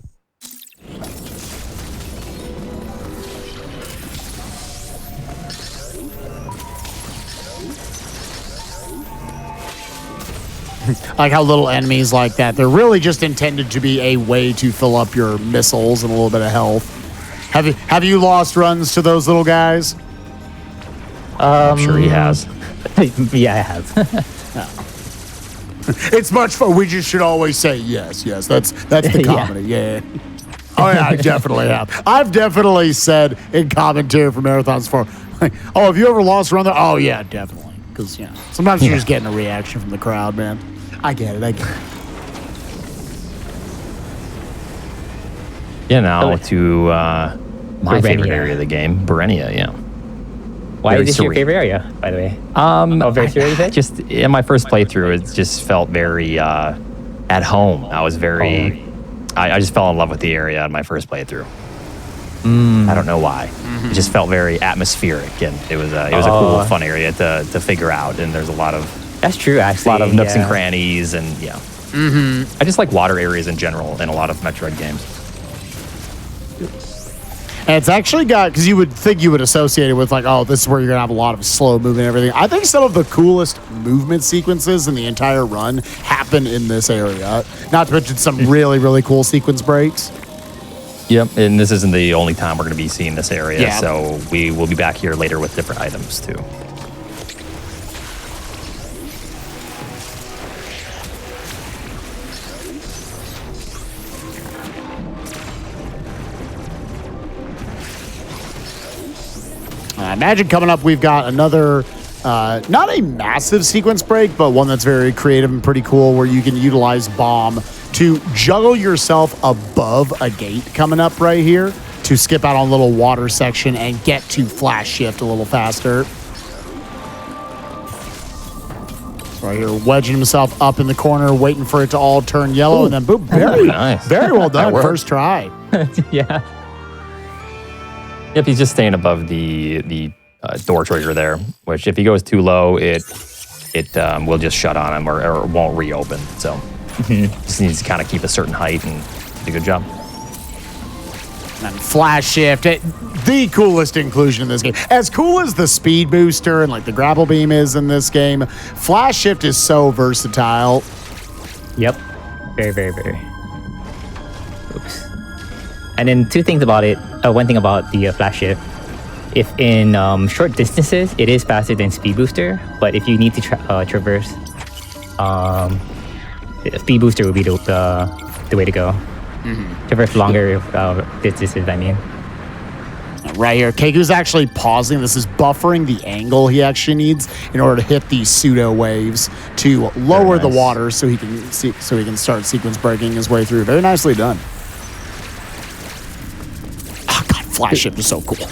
I like how little enemies like that, they're really just intended to be a way to fill up your missiles and a little bit of health. Have you lost runs to those little guys? I'm sure he has. Yeah, I have. It's much fun. We just should always say yes. That's the comedy. Yeah. Oh yeah, I definitely have. I've definitely said in commentary for marathons before, like, oh, have you ever lost a run there? Oh yeah, definitely. Because sometimes you're just getting a reaction from the crowd, man. I get it. Yeah, now to my favorite area of the game, Berenia, yeah. Why is this your favorite area, by the way? Very serious? Just in my first playthrough, it just felt very at home. I was very, I just fell in love with the area in my first playthrough. I don't know why. It just felt very atmospheric, and it was a cool, fun area to figure out. And there's a lot of that's true, actually. A lot of nooks and crannies, and I just like water areas in general in a lot of Metroid games. And it's actually got, because you would think you would associate it with like, oh, this is where you're going to have a lot of slow movement and everything. I think some of the coolest movement sequences in the entire run happen in this area. Not to mention some really, really cool sequence breaks. Yep, and this isn't the only time we're going to be seeing this area, so we will be back here later with different items too. I imagine coming up, we've got another, not a massive sequence break, but one that's very creative and pretty cool where you can utilize bomb to juggle yourself above a gate coming up right here to skip out on a little water section and get to flash shift a little faster. So right here, wedging himself up in the corner, waiting for it to all turn yellow, and then boom, very well done, first try. Yeah. Yep, he's just staying above the door trigger there, which if he goes too low, it will just shut on him or it won't reopen. So just needs to kind of keep a certain height and do a good job. And flash shift, the coolest inclusion in this game. As cool as the speed booster and like the grapple beam is in this game, flash shift is so versatile. Yep. Very, very, very. Oops. And then two things about it. One thing about the flash shift. If in short distances, it is faster than speed booster. But if you need to traverse, speed booster would be the way to go. Traverse longer distances, I mean. Right here, Keku's actually pausing. This is buffering the angle he actually needs in order to hit these pseudo waves to lower the water, so he can start sequence breaking his way through. Very nicely done. Oh God, flash shift is so cool.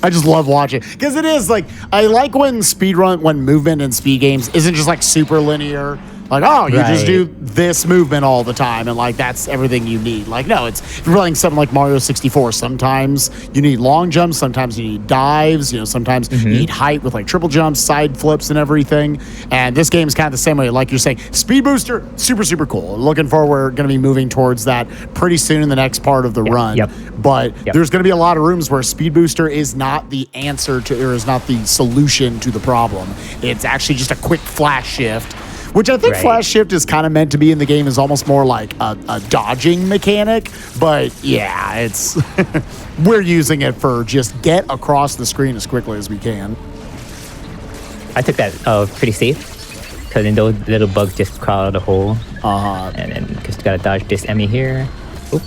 I just love watching because it is like I like when when movement in speed games isn't just like super linear. Like, oh, you just do this movement all the time, and like that's everything you need. Like, no, it's if you're playing something like Mario 64. Sometimes you need long jumps, sometimes you need dives. You know, sometimes you need height with like triple jumps, side flips, and everything. And this game is kind of the same way. Like you're saying, speed booster, super super cool. Looking forward, we're going to be moving towards that pretty soon in the next part of the run. But there's going to be a lot of rooms where speed booster is not the answer to, or is not the solution to the problem. It's actually just a quick flash shift. Which I think flash shift is kind of meant to be in the game is almost more like a dodging mechanic. But yeah, it's we're using it for just get across the screen as quickly as we can. I took that pretty safe because then those little bugs just crawl out of the hole. And then just gotta dodge this Emmy here. Oop.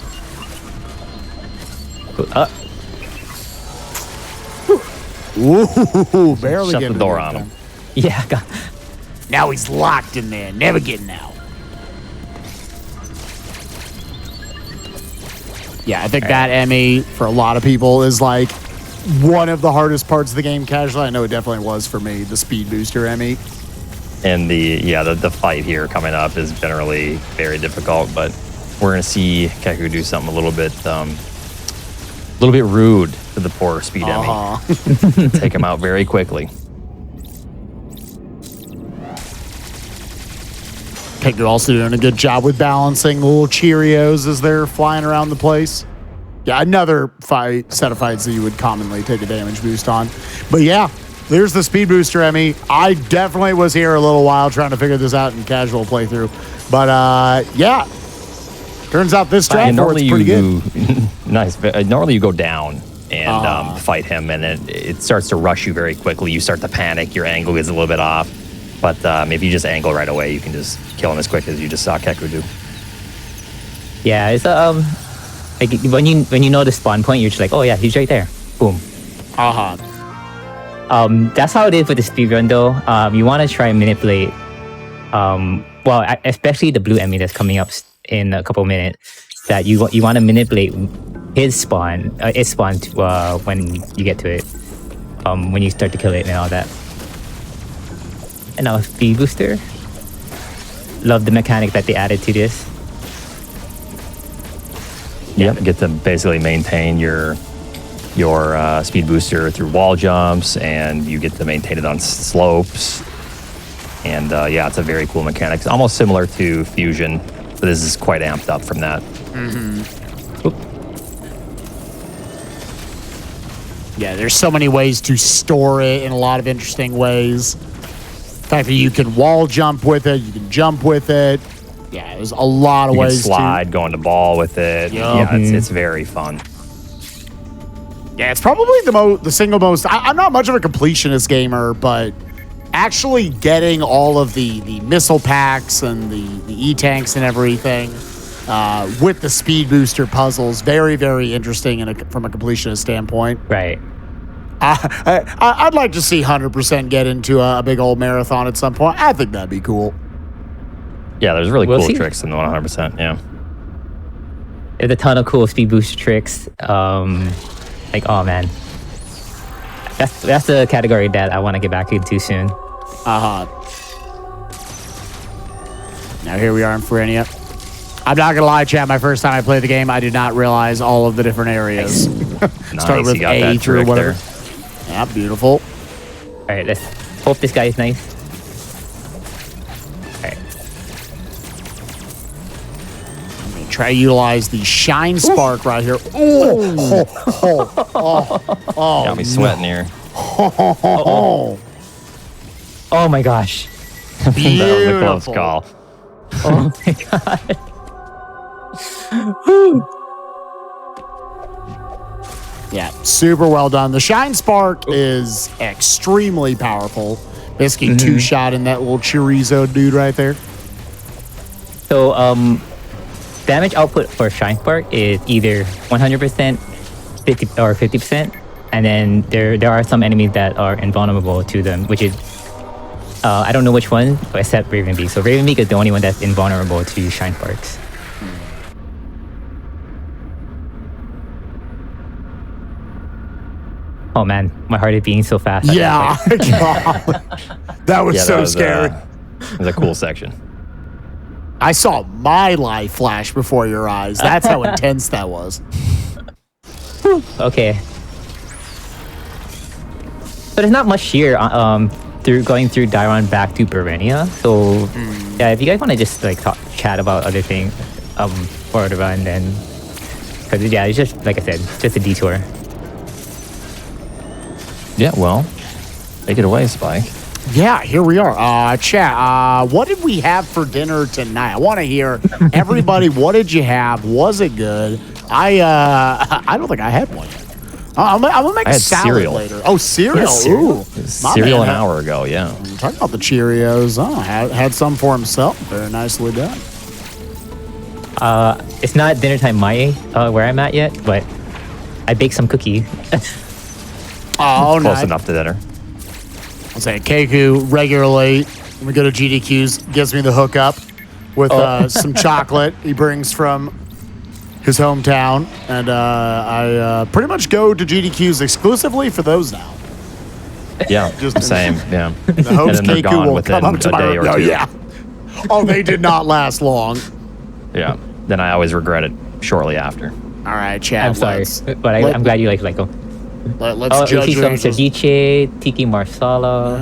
Ooh, barely shut the door on him. Yeah, God. Now he's locked in there, never getting out. Yeah, I think that Emmy, for a lot of people, is like one of the hardest parts of the game casually. I know it definitely was for me, the speed booster Emmy. And the fight here coming up is generally very difficult, but we're going to see Keku do something a little bit rude to the poor speed Emmy. Take him out very quickly. Keku also doing a good job with balancing the little Cheerios as they're flying around the place. Yeah, another set of fights that you would commonly take a damage boost on. But yeah, there's the speed booster Emmy. I definitely was here a little while trying to figure this out in casual playthrough. But yeah, turns out this strat for it's pretty good. Nice. Normally you go down and fight him, and it starts to rush you very quickly. You start to panic. Your angle gets a little bit off. But if you just angle right away, you can just kill him as quick as you just saw Keku do. Yeah, it's like when you know the spawn point, you're just like, oh yeah, he's right there. Boom. That's how it is with the speedrun though. You want to try and manipulate, especially the blue enemy that's coming up in a couple minutes. That you want to manipulate its spawn when you get to it, when you start to kill it and all that. And now speed booster. Love the mechanic that they added to this. Yep, get to basically maintain your speed booster through wall jumps, and you get to maintain it on slopes. And yeah, it's a very cool mechanic. It's almost similar to Fusion, but this is quite amped up from that. Yeah, there's so many ways to store it in a lot of interesting ways. The fact that you can wall jump with it, you can jump with it. Yeah, there's a lot of ways to slide, go into ball with it. Yeah, it's very fun. Yeah, it's probably the single most. I'm not much of a completionist gamer, but actually getting all of the missile packs and the E-tanks and everything with the speed booster puzzles, very, very interesting from a completionist standpoint. Right. I'd like to see 100% get into a big old marathon at some point. I think that'd be cool. Yeah, there's really cool tricks in the 100%. Yeah, there's a ton of cool speed booster tricks. Like, oh man, that's the category that I want to get back into soon. Now here we are in Ferenia. I'm not gonna lie, chat. My first time I played the game, I did not realize all of the different areas. Start with you got A that through trick whatever. there. Yeah, beautiful. All right, let's hope this guy is nice. All right. Let me try to utilize the Shine Spark right here. Oh, Got me sweating here. oh. Oh my gosh. That was a close Beautiful. call. Oh my god. Yeah, super well done. The Shine Spark is extremely powerful. Basically, two-shot in that little chorizo dude right there. So, damage output for Shine Spark is either 100%, 50 or 50%, and then there are some enemies that are invulnerable to them, which is I don't know which one, except Ravenbeak. So Ravenbeak is the only one that's invulnerable to Shine Sparks. Oh man, my heart is beating so fast. Yeah, God. That was so scary. That was a cool section. I saw my life flash before your eyes. That's how intense that was. Okay. So there's not much here through going through Dairon back to Berenia. So yeah, if you guys want to just like chat about other things for the run, then because yeah, it's just like I said, just a detour. Yeah, well, take it away, Spike. Yeah, here we are. Chat, what did we have for dinner tonight? I want to hear everybody. What did you have? Was it good? I don't think I had one yet. I'm gonna make I a had salad cereal. later. Oh, cereal. Yeah, cereal. Ooh, Cereal man an hour ago, yeah. Talking about the Cheerios. Oh, had some for himself. Very nicely done. It's not dinner time where I'm at yet, but I baked some cookies. Oh, Close nice. enough to dinner. I'll say Keku regularly when we go to GDQ's gives me the hookup with some chocolate he brings from his hometown, and I pretty much go to GDQ's exclusively for those now. Yeah, Just- same, yeah. The host And then they're Keku gone will come within up to a my day or oh, two. yeah. Oh, they did not last long. Yeah, then I always regret it shortly after. All right, Chad. I'm sorry, but I'm glad you like them. Let's Oh, judge see some your angels. ceviche, tiki marsala.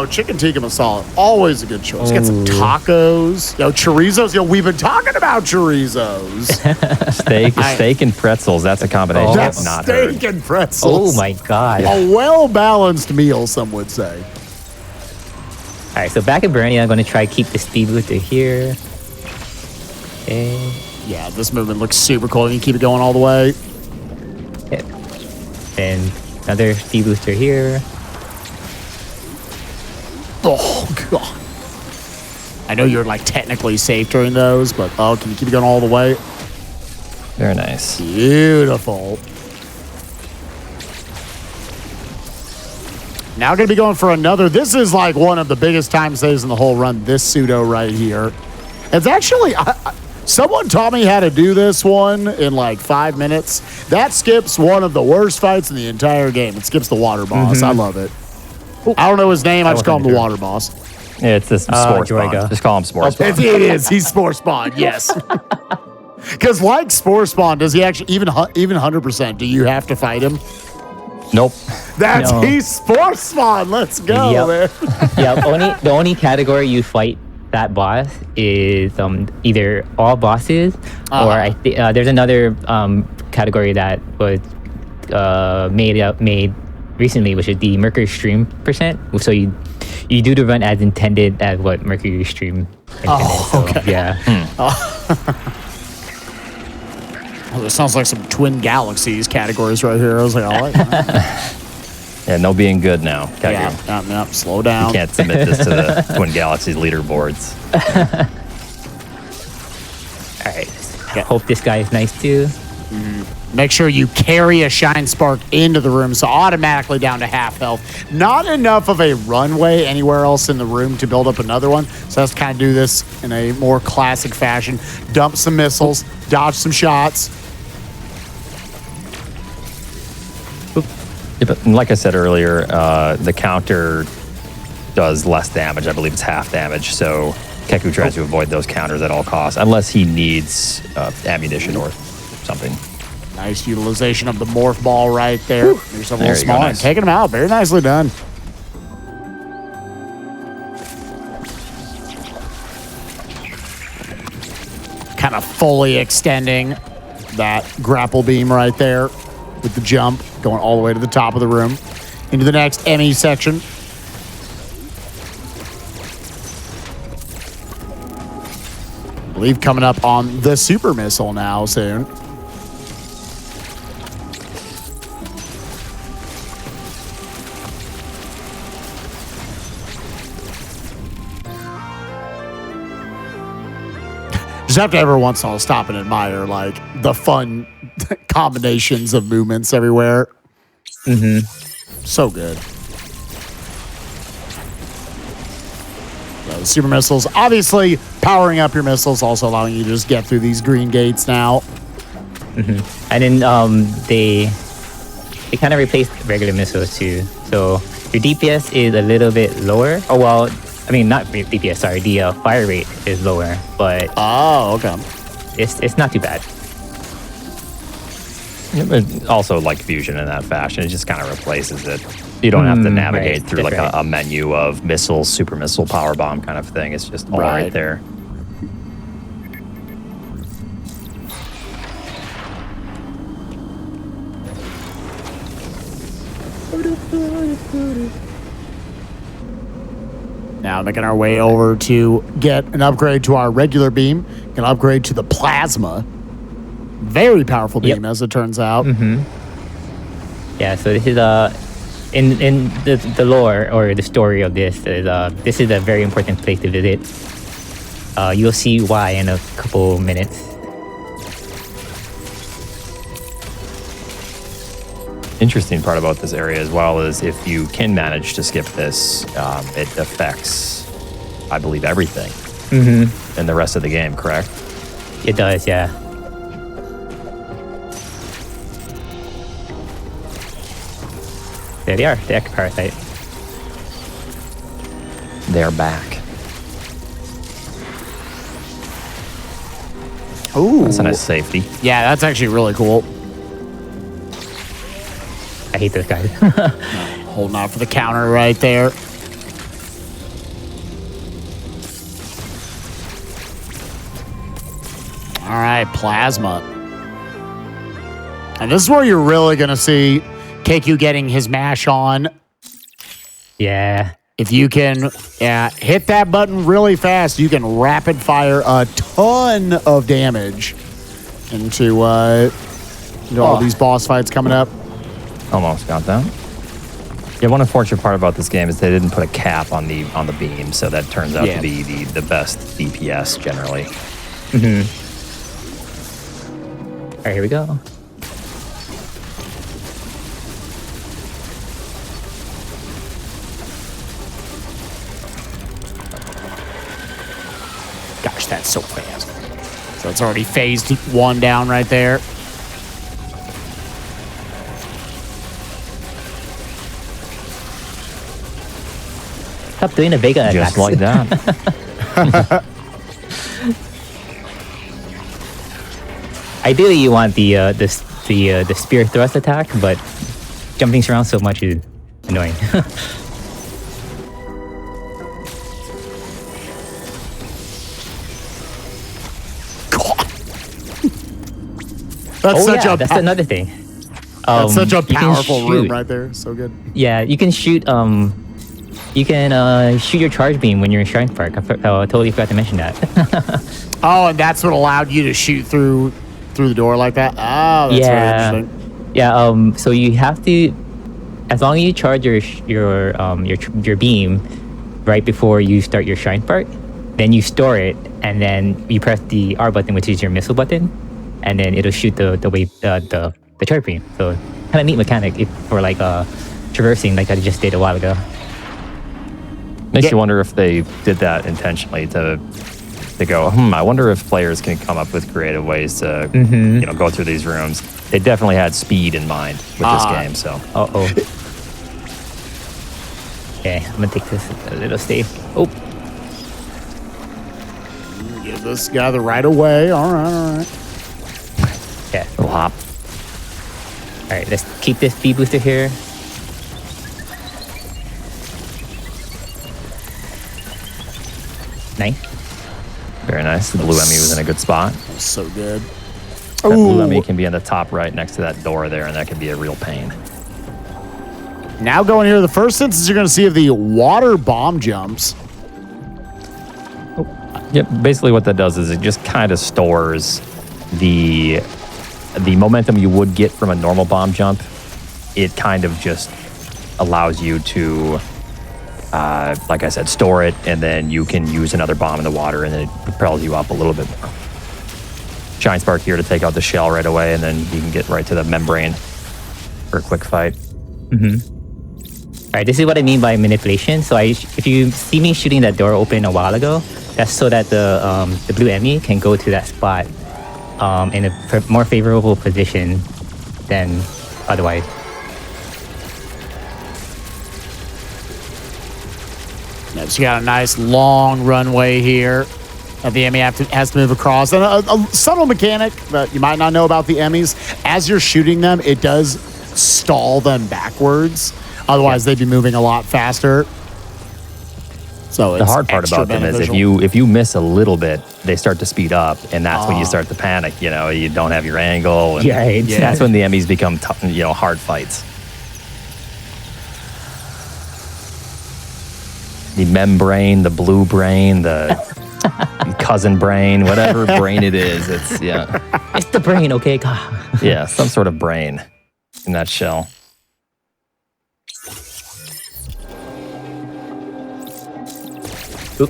Chicken tikka masala, always a good choice. Get some tacos, chorizos. We've been talking about chorizos. Steak and pretzels, that's a combination That's I've not steak heard. and pretzels. Oh my god! A well-balanced meal, some would say. All right, so back in Bernie, I'm going to try to keep the speed booster here. Okay. Yeah, this movement looks super cool. You can keep it going all the way. Then another speed booster here. Oh, God. I know you're technically safe during those, but can you keep it going all the way? Very nice. Beautiful. Now going to be going for another. This is one of the biggest time saves in the whole run. This pseudo right here. It's actually, someone taught me how to do this one in 5 minutes. That skips one of the worst fights in the entire game. It skips the water boss. I love it. I don't know his name. I just call him the water boss. Yeah, it's this Spore Spawn. Joyga. Just call him Spore Spawn. It is. He's Spore Spawn. Yes. Because like Spore Spawn, does he actually even 100%? Do you have to fight him? Nope. That's No. he's Spore Spawn. Let's go, man. Yeah, the only category you fight that boss is either all bosses or there's another category that was made recently, which is the Mercury Stream percent. So you do the run as intended as what Mercury Stream intended. Oh, okay. So, yeah. Oh, this sounds like some Twin Galaxies categories right here. I was like, I like that. Yeah, no being good now. Keku. Yeah, slow down. You can't submit this to the Twin Galaxies leaderboards. All right. I hope this guy is nice too. Make sure you carry a Shine Spark into the room, so automatically down to half health. Not enough of a runway anywhere else in the room to build up another one, so let's kind of do this in a more classic fashion. Dump some missiles, dodge some shots. Yeah, but like I said earlier, the counter does less damage. I believe it's half damage. So Keku tries to avoid those counters at all costs, unless he needs ammunition or something. Nice utilization of the morph ball right there. There's a little small nice. taking him out. Very nicely done. Kind of fully extending that grapple beam right there with the jump, going all the way to the top of the room into the next ME section. I believe coming up on the super missile now soon. Just have to every once in a while stop and admire like the fun combinations of movements everywhere. So good. The super missiles, obviously powering up your missiles, also allowing you to just get through these green gates now. And then they kind of replaced regular missiles too. So your DPS is a little bit lower. Oh well, I mean not DPS. Sorry, the fire rate is lower, but Okay. it's not too bad. Yeah, but also like fusion in that fashion, it just kind of replaces it. You don't have to navigate right. through That's like right. a menu of missiles, super missile, power bomb kind of thing. It's just all right there. Now making our way over to get an upgrade to our regular beam, an upgrade to the plasma. Very powerful beam, as it turns out. Yeah. So this is in the lore or the story of this is a very important place to visit. You'll see why in a couple minutes. Interesting part about this area as well is if you can manage to skip this, it affects, I believe, everything in the rest of the game, correct? It does, yeah. There they are, the Ectoparasite. They're back. Ooh. That's a nice safety. Yeah, that's actually really cool. I hate those guys. Holding out for the counter right there. All right, plasma. And this is where you're really going to see KQ getting his mash on. Yeah. If you can hit that button really fast, you can rapid fire a ton of damage into all these boss fights coming up. Almost got that. Yeah, one unfortunate part about this game is they didn't put a cap on the beam, so that turns out to be the best DPS generally. All right, here we go. Gosh, that's so fast. So it's already phased one down right there. Stop doing the Vega attacks. Just like that. Ideally, you want the spear thrust attack, but jumping around so much is annoying. That's another thing. That's such a you can powerful room shoot. right there. So good. Yeah, you can shoot. You can shoot your charge beam when you're in Shrine Park. I totally forgot to mention that. Oh, and that's what allowed you to shoot through the door like that. Oh, that's very interesting. Yeah. So you have to, as long as you charge your beam right before you start your Shrine Park, then you store it, and then you press the R button, which is your missile button, and then it'll shoot the charge beam. So kind of neat mechanic for like traversing, like I just did a while ago. Makes you wonder if they did that intentionally to go, I wonder if players can come up with creative ways to go through these rooms. They definitely had speed in mind with this game, so. Okay, I'm gonna take this a little safe. Oh. Give this guy the right of way. All right. Yeah. Little hop. All right, let's keep this speed booster here. Nice. Very nice. The blue Emmy was in a good spot. So good. That blue Ooh. Emmy can be in the top right next to that door there, and that can be a real pain. Now going here, the first instance you're going to see of the water bomb jumps. Yep. Basically, what that does is it just kind of stores the momentum you would get from a normal bomb jump. It kind of just allows you to, like I said, store it, and then you can use another bomb in the water, and then it propels you up a little bit more. Shine Spark here to take out the shell right away, and then you can get right to the membrane for a quick fight. All right, this is what I mean by manipulation. So if you see me shooting that door open a while ago, that's so that the blue Emmy can go to that spot in a more favorable position than otherwise. Yeah, so you got a nice long runway here that the Emmy has to move across. And a subtle mechanic that you might not know about the Emmys, as you're shooting them, it does stall them backwards. Otherwise, they'd be moving a lot faster. So it's The hard part about them is if you miss a little bit, they start to speed up, and that's when you start to panic. You know, you don't have your angle. And Yeah, it's- that's when the Emmys become hard fights. The membrane, the blue brain, the cousin brain, whatever brain it is, it's It's the brain, okay? God. yeah, some sort of brain in that shell. Oop.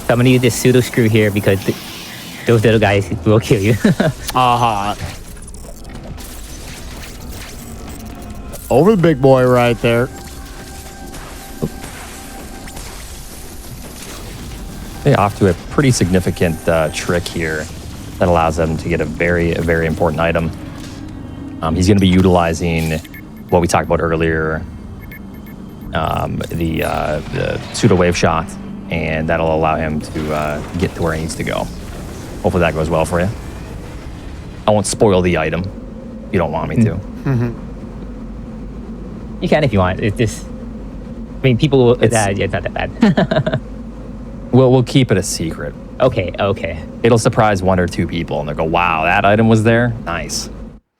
So I'm gonna use this pseudo screw here because those little guys will kill you. Over the big boy right there. They're off to a pretty significant trick here that allows them to get a very important item. He's going to be utilizing what we talked about earlier, the pseudo wave shot, and that'll allow him to get to where he needs to go. Hopefully that goes well for you. I won't spoil the item. You don't want me to. You can if you want. It's just, I mean, people will. It's not that bad. We'll keep it a secret. Okay. It'll surprise one or two people, and they'll go, "Wow, that item was there. Nice."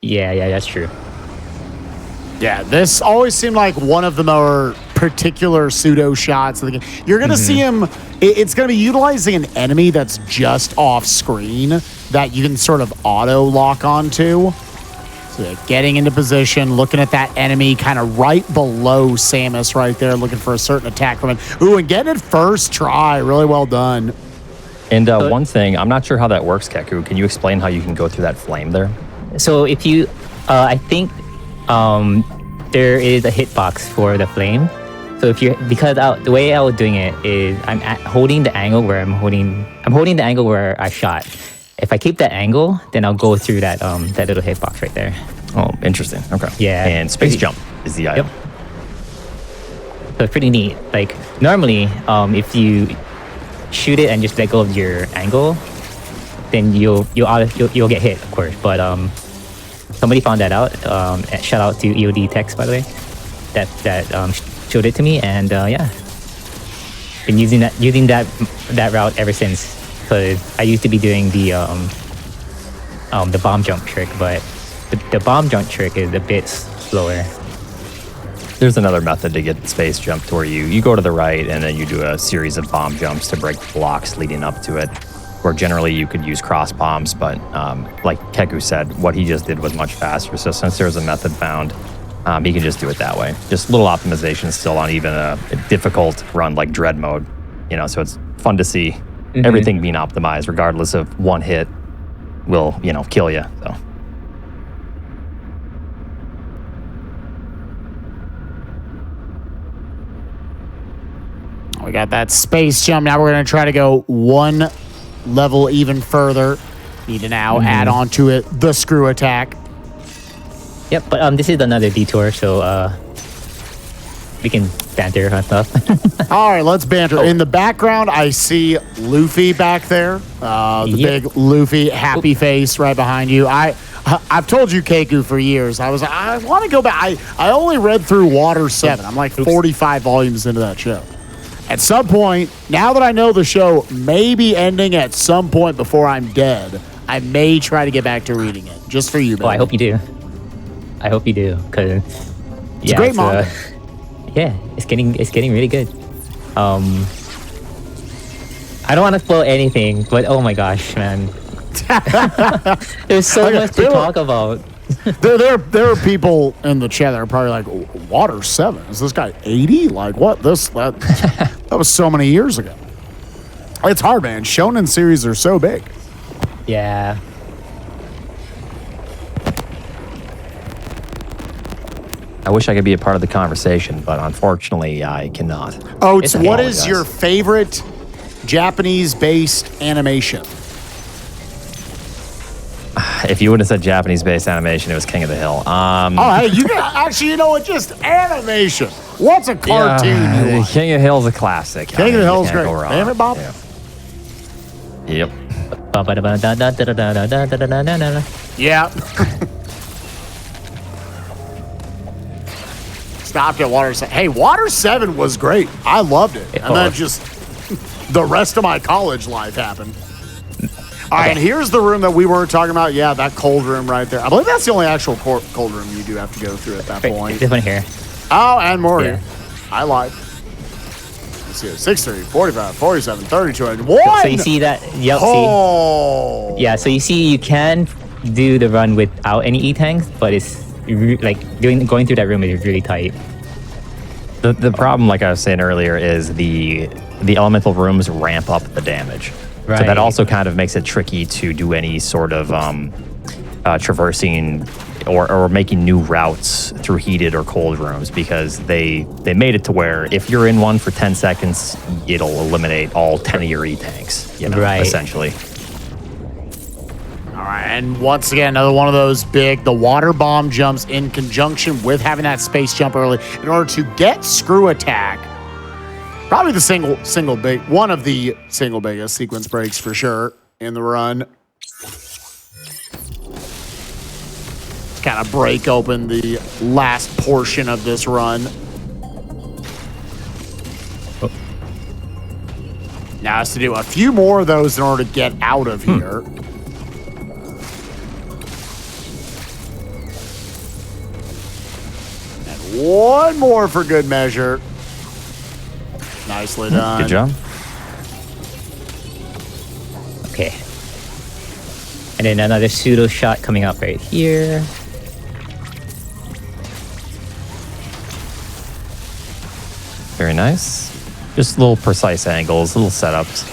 Yeah, that's true. Yeah, this always seemed like one of the more particular pseudo shots of the game. You're going to see him, it's going to be utilizing an enemy that's just off screen that you can sort of auto lock onto. So yeah, getting into position, looking at that enemy kind of right below Samus right there, looking for a certain attack from it. Ooh, and getting it first try. Really well done. And one thing, I'm not sure how that works, Keku. Can you explain how you can go through that flame there? So if you, I think there is a hitbox for the flame. So if you, because the way I was doing it is I'm holding the angle where I'm holding the angle where I shot. If I keep that angle, then I'll go through that that little hitbox right there. Oh, interesting. Okay. Yeah. And space jump is the item. Yep. So it's pretty neat. Like normally, if you shoot it and just let go of your angle, then you'll get hit, of course. But somebody found that out. Shout out to EOD Text, by the way, that showed it to me, and yeah, been using that route ever since. Because I used to be doing the bomb jump trick, but the bomb jump trick is a bit slower. There's another method to get space jump to where you go to the right and then you do a series of bomb jumps to break blocks leading up to it. Where generally you could use cross bombs, but like Keku said, what he just did was much faster. So since there's a method found, he can just do it that way. Just little optimization still on even a difficult run like Dread mode. So it's fun to see everything being optimized, regardless of one hit will, kill you. So. We got that space jump. Now we're going to try to go one level even further. Need to now add on to it the screw attack. Yep, but this is another detour, so we can banter on stuff. All right, let's banter. In the background, I see Luffy back there. The Yep. big Luffy happy face right behind you. I've told you Keku for years. I want to go back. I only read through Water 7. I'm like 45 volumes into that show. At some point, now that I know the show may be ending at some point before I'm dead, I may try to get back to reading it. Just for you, baby. Oh, I hope you do. I hope you do, because It's a great manga. Yeah, it's getting really good. I don't want to spoil anything, but oh my gosh, man, there's so much to talk about. There are people in the chat that are probably like, Water 7? Is this guy 80? Like, what? That was so many years ago. It's hard, man. Shonen series are so big. Yeah. I wish I could be a part of the conversation, but unfortunately, I cannot. Oats, okay. what is your favorite Japanese-based animation? If you wouldn't have said Japanese-based animation, it was King of the Hill. Oh, hey, you know what? Just animation. What's a cartoon you like? King of the Hill's a classic. King of the Hill's great. Go wrong. Damn it, Bob. Yeah. Yep. Yeah. Stopped at Water 7. Hey, Water 7 was great. I loved it. And then just the rest of my college life happened. All right, and here's the room that we were talking about. Yeah, that cold room right there. I believe that's the only actual cold room you do have to go through at that point. This one here. Oh, and more Yeah. here. I lied. Let's see it. 63, 45, 47, 32, and 1. So you see that? Yep. Oh. See. Yeah. So you see, you can do the run without any E-tanks, but it's like going through that room is really tight. The problem, like I was saying earlier, is the elemental rooms ramp up the damage. So Right. that also kind of makes it tricky to do any sort of traversing or making new routes through heated or cold rooms, because they made it to where if you're in one for 10 seconds, it'll eliminate all 10 of your E-tanks, Right. essentially. All right, and once again, another one of those the water bomb jumps in conjunction with having that space jump early in order to get screw attack. Probably the one of the single biggest sequence breaks for sure in the run. Kind of break open the last portion of this run. Oh. Now has to do a few more of those in order to get out of here. And one more for good measure. Nicely done. Good job. Okay. And then another pseudo shot coming up right here. Very nice. Just little precise angles, little setups.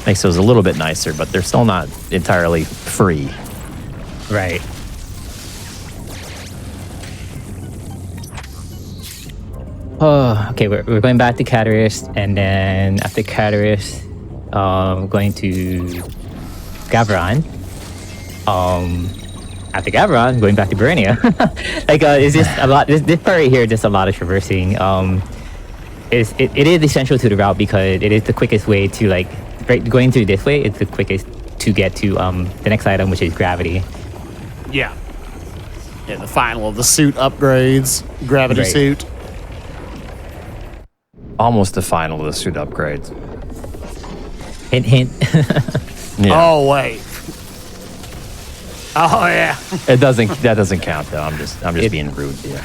Makes those a little bit nicer, but they're still not entirely free. Right. Oh, okay. We're going back to Catarist, and then after Catarist, going to Gavron. After Gavron, going back to Berenia. Like, it's just a lot. This part right here, just a lot of traversing. It is essential to the route because it is the quickest way to going through this way. It's the quickest to get to the next item, which is gravity. Yeah. Yeah, the final of the suit upgrades. Gravity Right. suit. Almost the final of the suit upgrades. Hint, hint. Yeah. Oh, wait. Oh, yeah. That doesn't count though. I'm just being rude to you.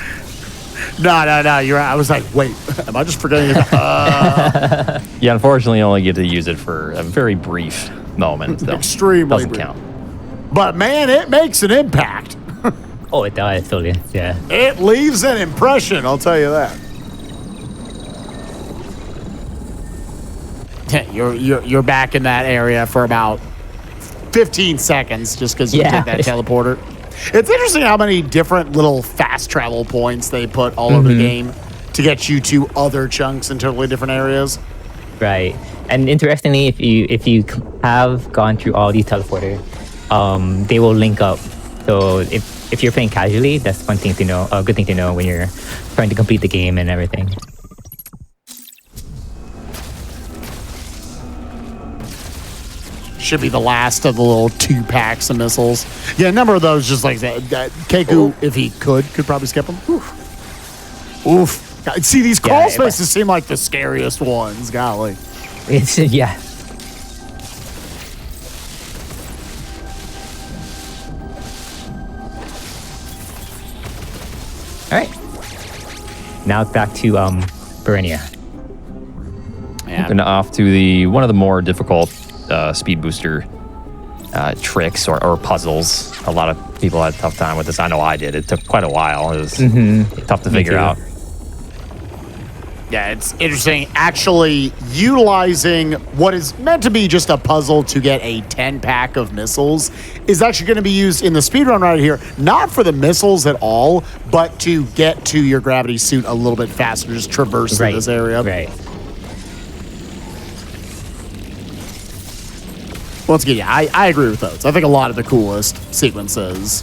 No, you're right. I was like, wait, am I just forgetting? Yeah, unfortunately, you only get to use it for a very brief moment. So Extremely doesn't brief. count. But man, it makes an impact. Oh, it does. Totally. Yeah. It leaves an impression, I'll tell you that. You're back in that area for about 15 seconds just because you Yeah. did that teleporter. It's interesting how many different little fast travel points they put all over the game to get you to other chunks in totally different areas. Right. And interestingly, if you have gone through all these teleporters, they will link up. So if if you're playing casually, that's one thing to know. A good thing to know when you're trying to complete the game and everything. Should be the last of the little 2 packs of missiles. Yeah, a number of those just like that. Keku, if he could probably skip them. Oof. See, these crawl spaces seem like the scariest ones. Golly. It's yeah. All right. Now back to Berenia. Yeah. And off to the one of the more difficult speed booster tricks or puzzles. A lot of people had a tough time with this. I know I did. It took quite a while. It was tough to figure out. Yeah, it's interesting. Actually, utilizing what is meant to be just a puzzle to get a 10-pack of missiles is actually going to be used in the speedrun right here, not for the missiles at all, but to get to your gravity suit a little bit faster, just traverse through this area. Right. Once again, yeah, I agree with those. I think a lot of the coolest sequences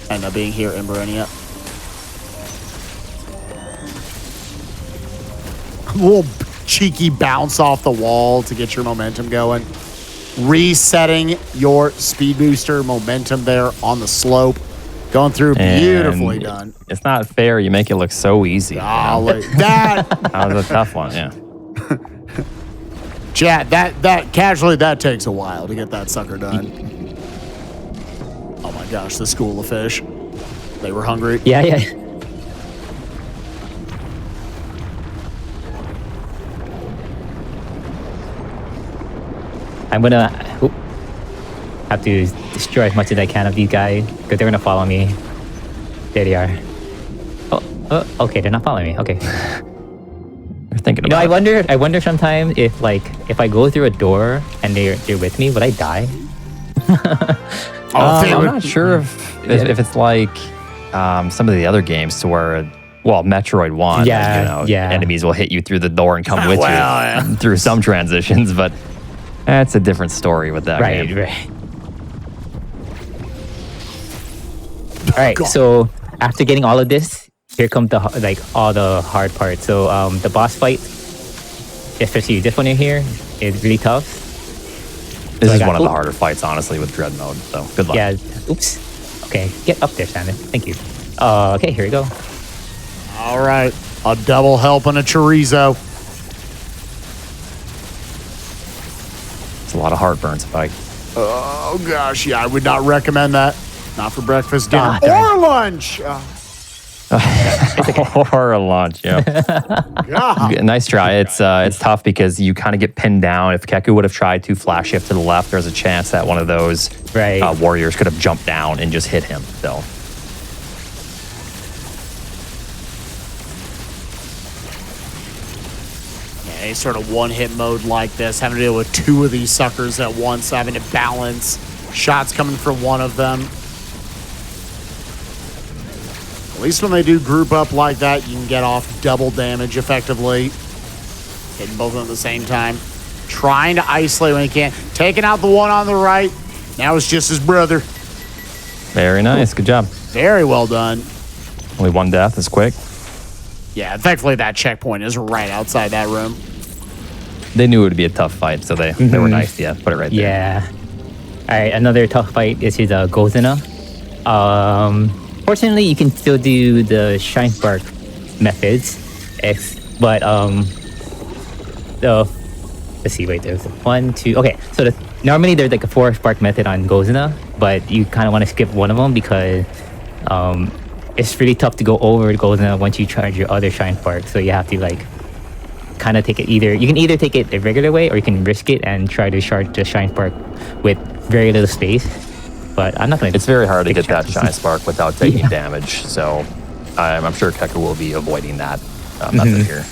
end up being here in Berenia. A little cheeky bounce off the wall to get your momentum going. Resetting your speed booster momentum there on the slope. Going through, beautifully done. It's not fair. You make it look so easy. Golly, that was a tough one, yeah. Chat, that takes a while to get that sucker done. Oh my gosh, the school of fish. They were hungry. Yeah. I'm gonna have to destroy as much as I can of these guys because they're gonna follow me. There they are. Oh, okay, they're not following me. Okay. You're thinking about I wonder sometimes if I go through a door and they're with me, would I die? I'm not sure if it's like some of the other games to where, well, Metroid 1, enemies will hit you through the door and come with you through some transitions, but that's a different story with that game. Right. All right, so after getting all of this, here comes all the hard parts. So the boss fight, especially this one in here, is really tough. This is one of the harder fights, honestly, with Dread mode. So good luck. Yeah. Oops. Okay, get up there, Sandon. Thank you. Okay, here we go. All right, a double help and a chorizo. It's a lot of heartburn to fight. Oh gosh, yeah, I would not recommend that. Not for breakfast, dinner, God, or lunch. Or a launch, yeah. God. Nice try. It's tough because you kind of get pinned down. If Keku would have tried to flash shift to the left, there's a chance that one of those warriors could have jumped down and just hit him. So. A sort of one-hit mode like this, having to deal with 2 of these suckers at once, having to balance shots coming from one of them. At least when they do group up like that, you can get off double damage effectively. Hitting both of them at the same time. Trying to isolate when he can. Taking out the one on the right. Now it's just his brother. Very nice. Good job. Very well done. Only one death is quick. Yeah, thankfully that checkpoint is right outside that room. They knew it would be a tough fight, so they were nice. Yeah, put it right there. Yeah. All right, another tough fight is his Gozina. Fortunately, you can still do the Shine Spark methods, but let's see, wait, there's 1, 2. Okay, so normally there's like a 4 spark method on Gozina, but you kind of want to skip one of them because it's really tough to go over Gozina once you charge your other Shine Spark. So you have to kind of take it you can either take it a regular way or you can risk it and try to charge the Shine Spark with very little space. But I'm not going to. It's very hard to get that Shine Spark without taking damage. So I'm sure Keku will be avoiding that method here.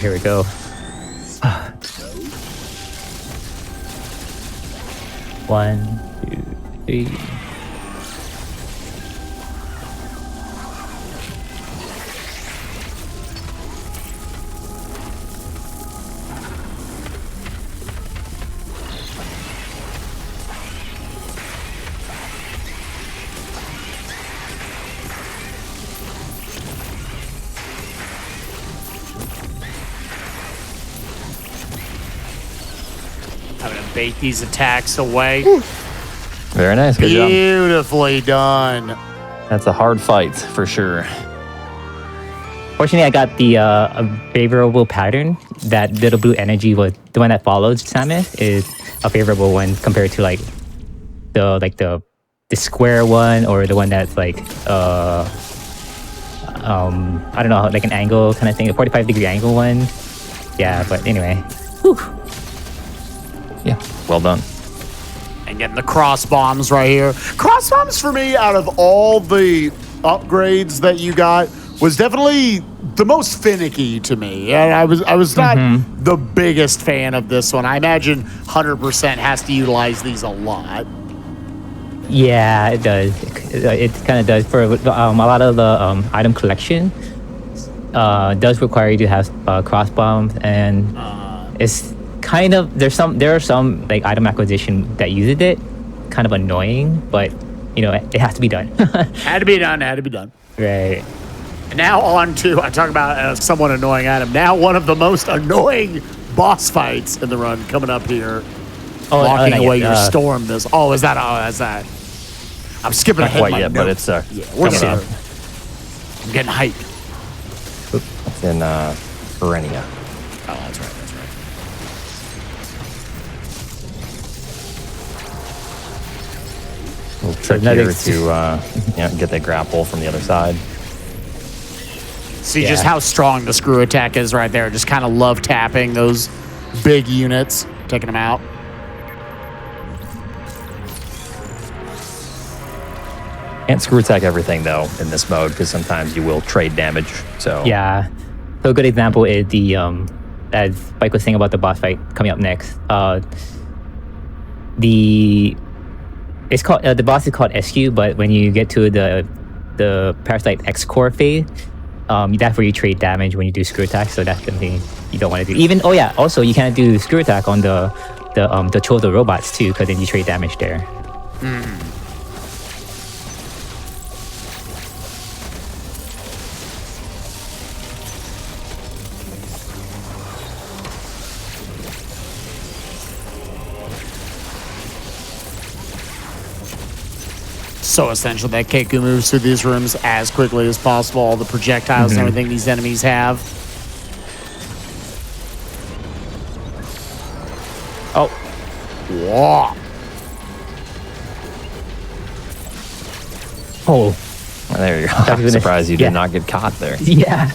Here we go. 1, 2, 3. bait these attacks away. Very nice. Good job. Beautifully done. That's a hard fight for sure. Fortunately, I got the a favorable pattern. That little blue energy was the one that follows Samus is a favorable one compared to like the square one or the one that's like I don't know, like an angle kind of thing, a 45-degree angle one. Yeah, but anyway. Whew. Yeah, well done. And getting the cross bombs right here. Cross bombs for me, out of all the upgrades that you got, was definitely the most finicky to me. And I was not the biggest fan of this one. I imagine 100% has to utilize these a lot. Yeah, it does. It kind of does. For a lot of the item collection, does require you to have cross bombs, and it's kind of there are some like item acquisition that uses it. Kind of annoying, but you know it has to be done. Had to be done. Right. And now on to, I talk about a somewhat annoying item. Now one of the most annoying boss fights in the run coming up here. Blocking away your storm. That's that. I'm skipping ahead. Not quite yet, but it's we're coming up. I'm getting hyped. It's in Perennia. Oh, that's right. We'll trick here to get that grapple from the other side. See just how strong the screw attack is right there. Just kind of love tapping those big units, taking them out. Can't screw attack everything though in this mode because sometimes you will trade damage. So Yeah. So a good example is the as Mike was saying about the boss fight coming up next. The boss is called SQ, but when you get to the Parasite X core phase, that's where you trade damage when you do screw attack. So that's something you don't want to do. Also you can't do screw attack on the Chozo robots too, because then you trade damage there. So essential that Keku moves through these rooms as quickly as possible. All the projectiles and everything these enemies have. Oh. Whoa. Oh. Well, there you go. I'm surprised you did not get caught there. Yeah.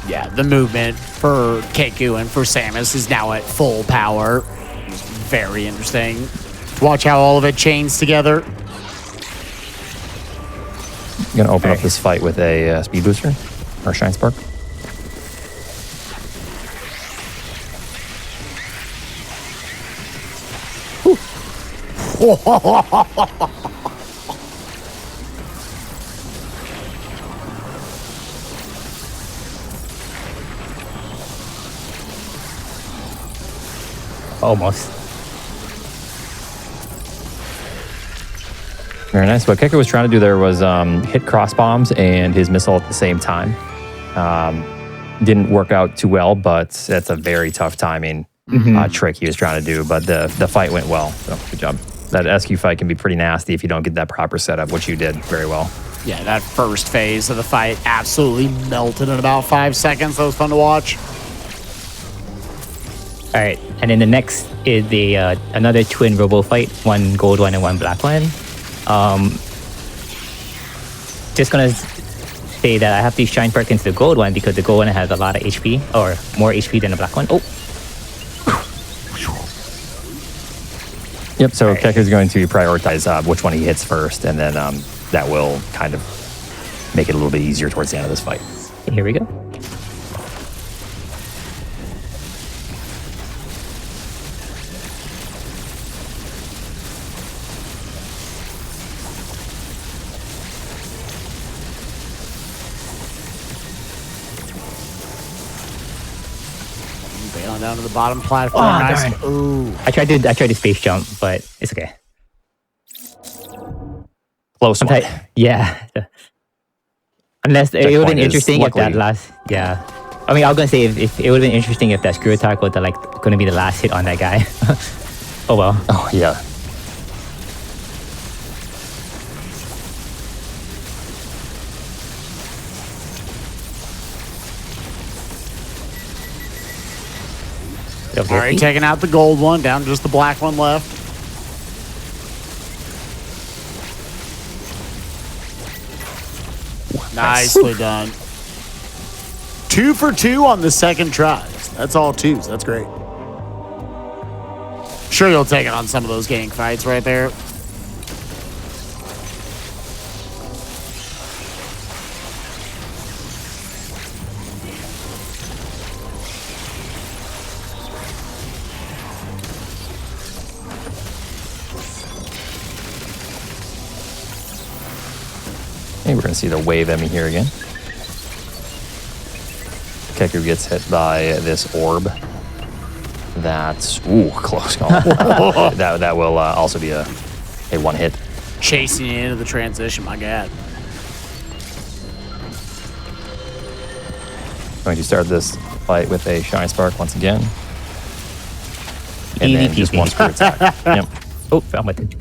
Yeah, the movement for Keku and for Samus is now at full power. It's very interesting. Watch how all of it chains together. I'm going to open up this fight with a speed booster or shine spark. Almost. Very nice. What Keku was trying to do there was hit cross bombs and his missile at the same time. Didn't work out too well, but that's a very tough timing trick he was trying to do. But the fight went well. So good job. That SQ fight can be pretty nasty if you don't get that proper setup, which you did very well. Yeah, that first phase of the fight absolutely melted in about 5 seconds. That was fun to watch. All right, and then the next is the another twin robo fight, one gold one and one black one. Just gonna say that I have to shine perk into the gold one because the gold one has a lot of HP or more HP than the black one. Oh. Yep. So Keku's going to prioritize which one he hits first, and then that will kind of make it a little bit easier towards the end of this fight. Here we go. down to the bottom platform. Oh, Nice. darn. Ooh. I tried to space jump, but it's okay. Close one. Yeah. Unless it would have been Checkpoint is interesting if that luckily- last. Yeah. I mean, I was gonna say if it would have been interesting if that screw attack was like gonna be the last hit on that guy. Oh well. Oh, yeah. Okay. Already taking out the gold one, down to just the black one left. Nicely done. 2 for 2 on the second try. That's all twos. That's great. Sure, you'll take it on some of those gang fights right there. Hey, we're going to see the wave Emmy here again. Keku gets hit by this orb. That's, ooh, close call. that will also be a one hit. Chasing you into the transition, my God. Going to start this fight with a Shine Spark once again. And Easy then just peasy. one screw attack. Yep. Oh, found my thing.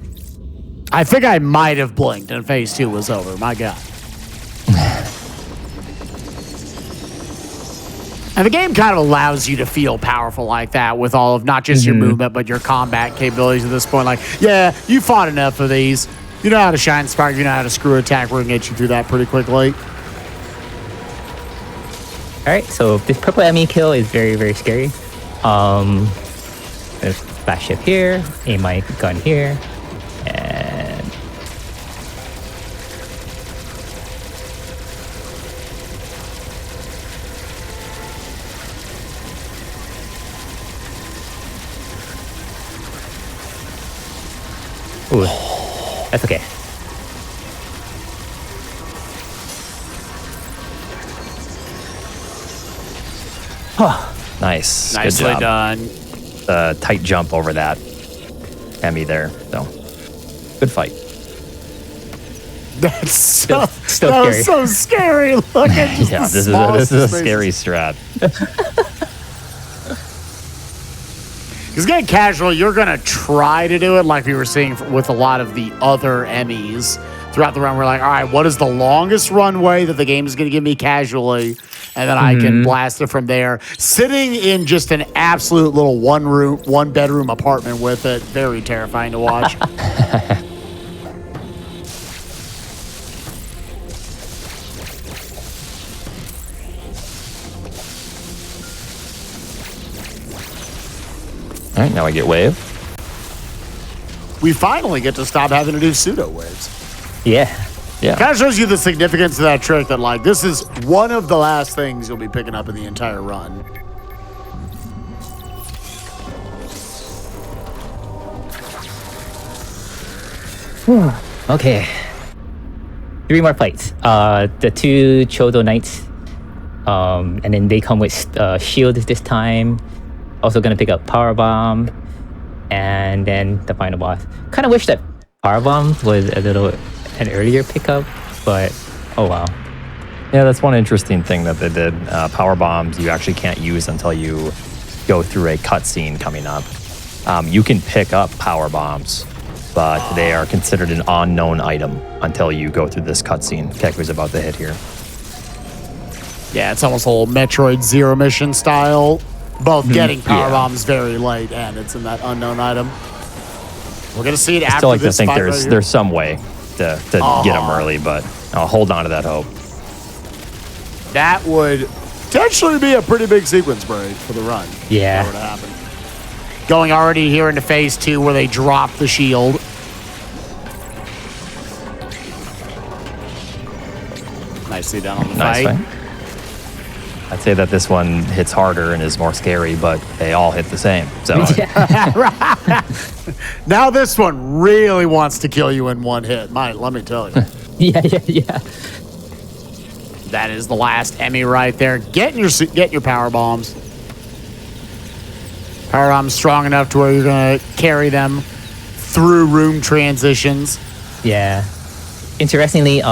I think I might have blinked and phase 2 was over. My God. And the game kind of allows you to feel powerful like that with all of not just your movement, but your combat capabilities at this point. Like, yeah, you fought enough of these. You know how to Shine Spark, you know how to screw attack. We're going to get you through that pretty quickly. Alright, so this purple enemy kill is very, very scary. There's flash shift here, aim my gun here, and ooh, that's okay. Nice. Nicely Good job. done. Tight jump over that Emmy there. So, good fight. That's so, Still that was scary. so scary. Look at just Yeah, the this is smallest a spaces. scary strat. Because getting casual, you're going to try to do it like we were seeing with a lot of the other Emmys throughout the run. We're like, all right, what is the longest runway that the game is going to give me casually? And then I can blast it from there. Sitting in just an absolute little one bedroom apartment with it, very terrifying to watch. All right, now I get wave. We finally get to stop having to do pseudo waves. Yeah. Yeah. Kind of shows you the significance of that trick that, like, this is one of the last things you'll be picking up in the entire run. Okay. 3 more fights. The 2 Chodo Knights. And then they come with shields this time. Also gonna pick up Power Bomb. And then the final boss. Kind of wish that Power Bomb was an earlier pickup, but oh wow. Yeah, that's one interesting thing that they did. Power bombs you actually can't use until you go through a cutscene coming up. You can pick up power bombs, but they are considered an unknown item until you go through this cutscene. Keku's about to hit here. Yeah, it's almost a whole Metroid Zero Mission style. Both getting power Yeah. bombs very late, and it's in that unknown item. We're gonna see it I after still like to this think fight right there's some way to get them early, but I'll hold on to that hope. here. That would potentially be a pretty big sequence break for the run. Yeah. If that were to happen. Going already here into phase 2 where they drop the shield. Nicely done on the Nice fight. fight. I'd say that this one hits harder and is more scary, but they all hit the same. So Now this one really wants to kill you in one hit. Let me tell you. Yeah. That is the last Emmy right there. Get your power bombs. Power bomb's strong enough to where you're going to carry them through room transitions. Yeah. Interestingly,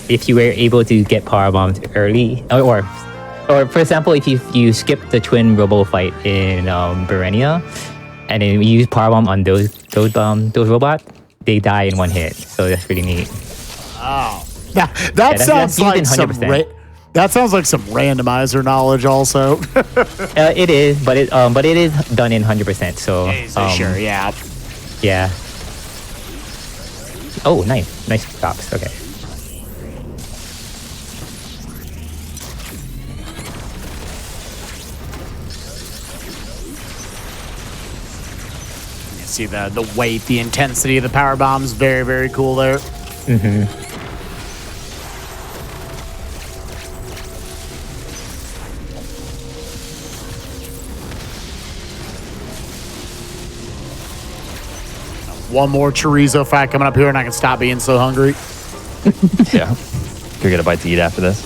if you were able to get power bombs early, or for example, if you skip the twin robo fight in Berenia, and then you use power bomb on those robots, they die in one hit. So that's really neat. Oh, that sounds like some. That sounds like some randomizer knowledge, also. It is, but it is done in 100%. So sure, yeah. Yeah. Oh, nice stops. Okay. You see the weight, the intensity of the power bombs, very, very cool there. Mm-hmm. One more chorizo fight coming up here, and I can stop being so hungry. Yeah. Go get a bite to eat after this.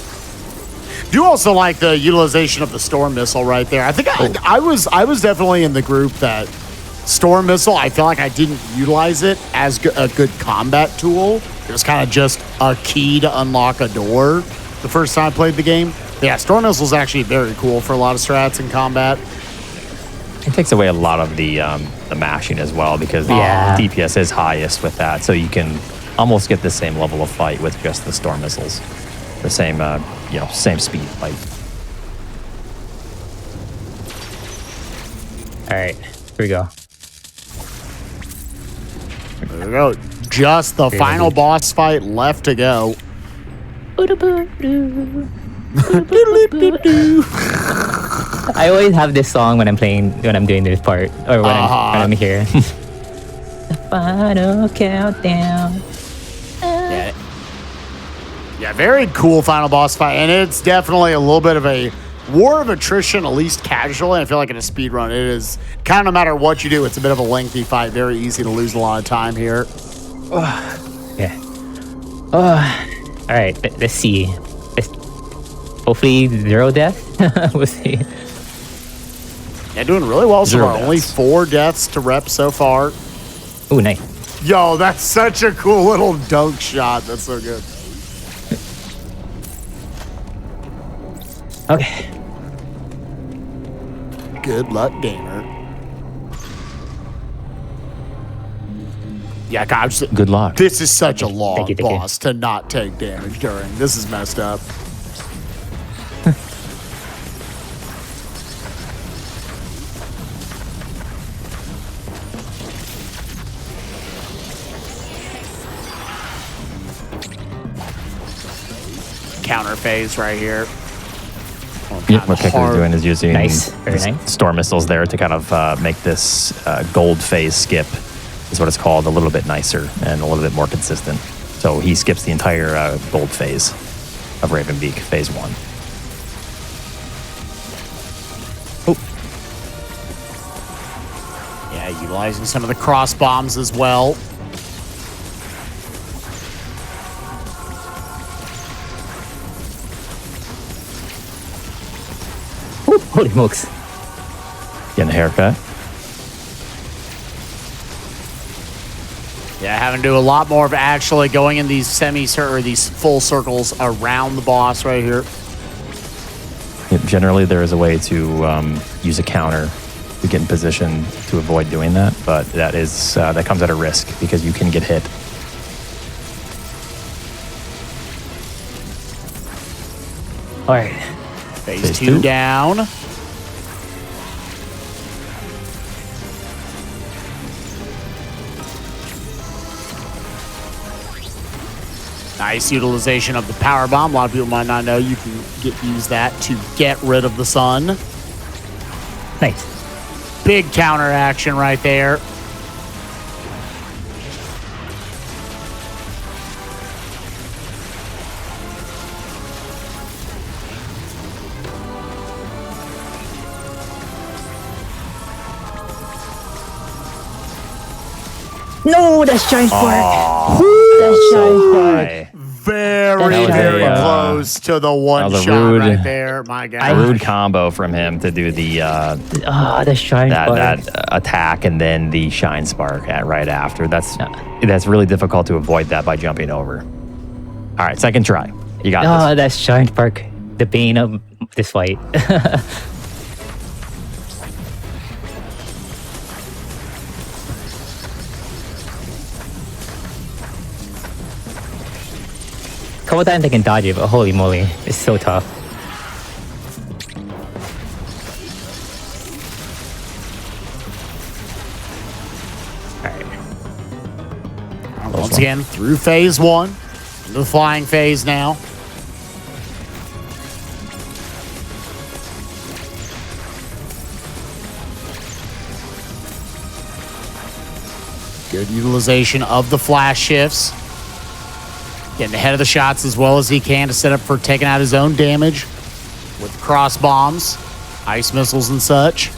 Do also like the utilization of the storm missile right there. I think I was definitely in the group that storm missile, I feel like I didn't utilize it as a good combat tool. It was kind of just a key to unlock a door the first time I played the game. But yeah, storm missile is actually very cool for a lot of strats in combat. It takes away a lot of the mashing as well, because DPS is highest with that, so you can almost get the same level of fight with just the storm missiles, the same same speed fight. All right, here we go. There we go. Just the final boss fight left to go. I always have this song when I'm doing this part, or when I'm here. The final countdown. Yeah, very cool final boss fight, and it's definitely a little bit of a war of attrition, at least casually. I feel like in a speed run, it is kind of no matter what you do, it's a bit of a lengthy fight, very easy to lose a lot of time here. Yeah. All right, let's see. Hopefully 0 death. We'll see. Yeah, doing really well so far. Deaths. Only 4 deaths to rep so far. Oh, nice. Yo, that's such a cool little dunk shot. That's so good. Okay. Good luck, gamer. Yeah, God, Good luck. this is such a long Thank you. boss to not take damage during. This is messed up. Counter phase right here. Yep, what Keku's doing is using Very nice. storm missiles there to kind of make this gold phase skip, is what it's called, a little bit nicer and a little bit more consistent. So he skips the entire gold phase of Ravenbeak, phase 1. Yeah, utilizing some of the cross bombs as well. Holy smokes. Getting a haircut. Yeah, having to do a lot more of actually going in these or these full circles around the boss right here. Yep, generally, there is a way to use a counter to get in position to avoid doing that, but that comes at a risk because you can get hit. All right. Phase 2 down. Nice utilization of the power bomb. A lot of people might not know you can use that to get rid of the sun. Nice. Big counter action right there. No, that's giant spark. That's giant spark. Very, That was very a, close to the one that was a shot rude- right there. Spark, my A God. rude combo from him to do the the shine spark. that attack and then the shine spark right after. That's really difficult to avoid that by jumping over. All right, second try. You got this. That shine spark. The bane of this fight. Couple times I can dodge it, but holy moly, it's so tough. Once again, through phase 1, into the flying phase now. Good utilization of the flash shifts. Getting ahead of the shots as well as he can to set up for taking out his own damage with cross bombs, ice missiles, and such.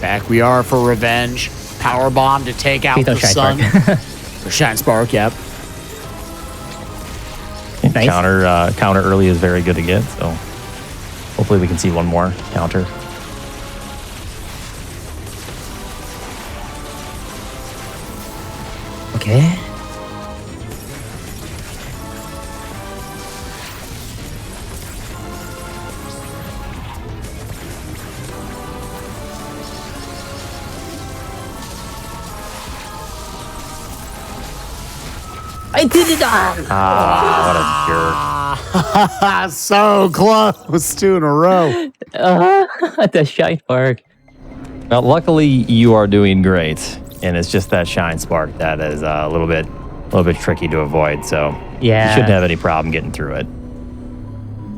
Back we are for revenge. Power bomb to take out Please the don't sun. shine spark. The shine spark, yep. Nice. Counter early is very good to get, so hopefully we can see one more counter. Okay. I did it! What a jerk. So close, 2 in a row. The shine spark. Well, luckily you are doing great, and it's just that shine spark that is a little bit tricky to avoid. So Yeah. you shouldn't have any problem getting through it.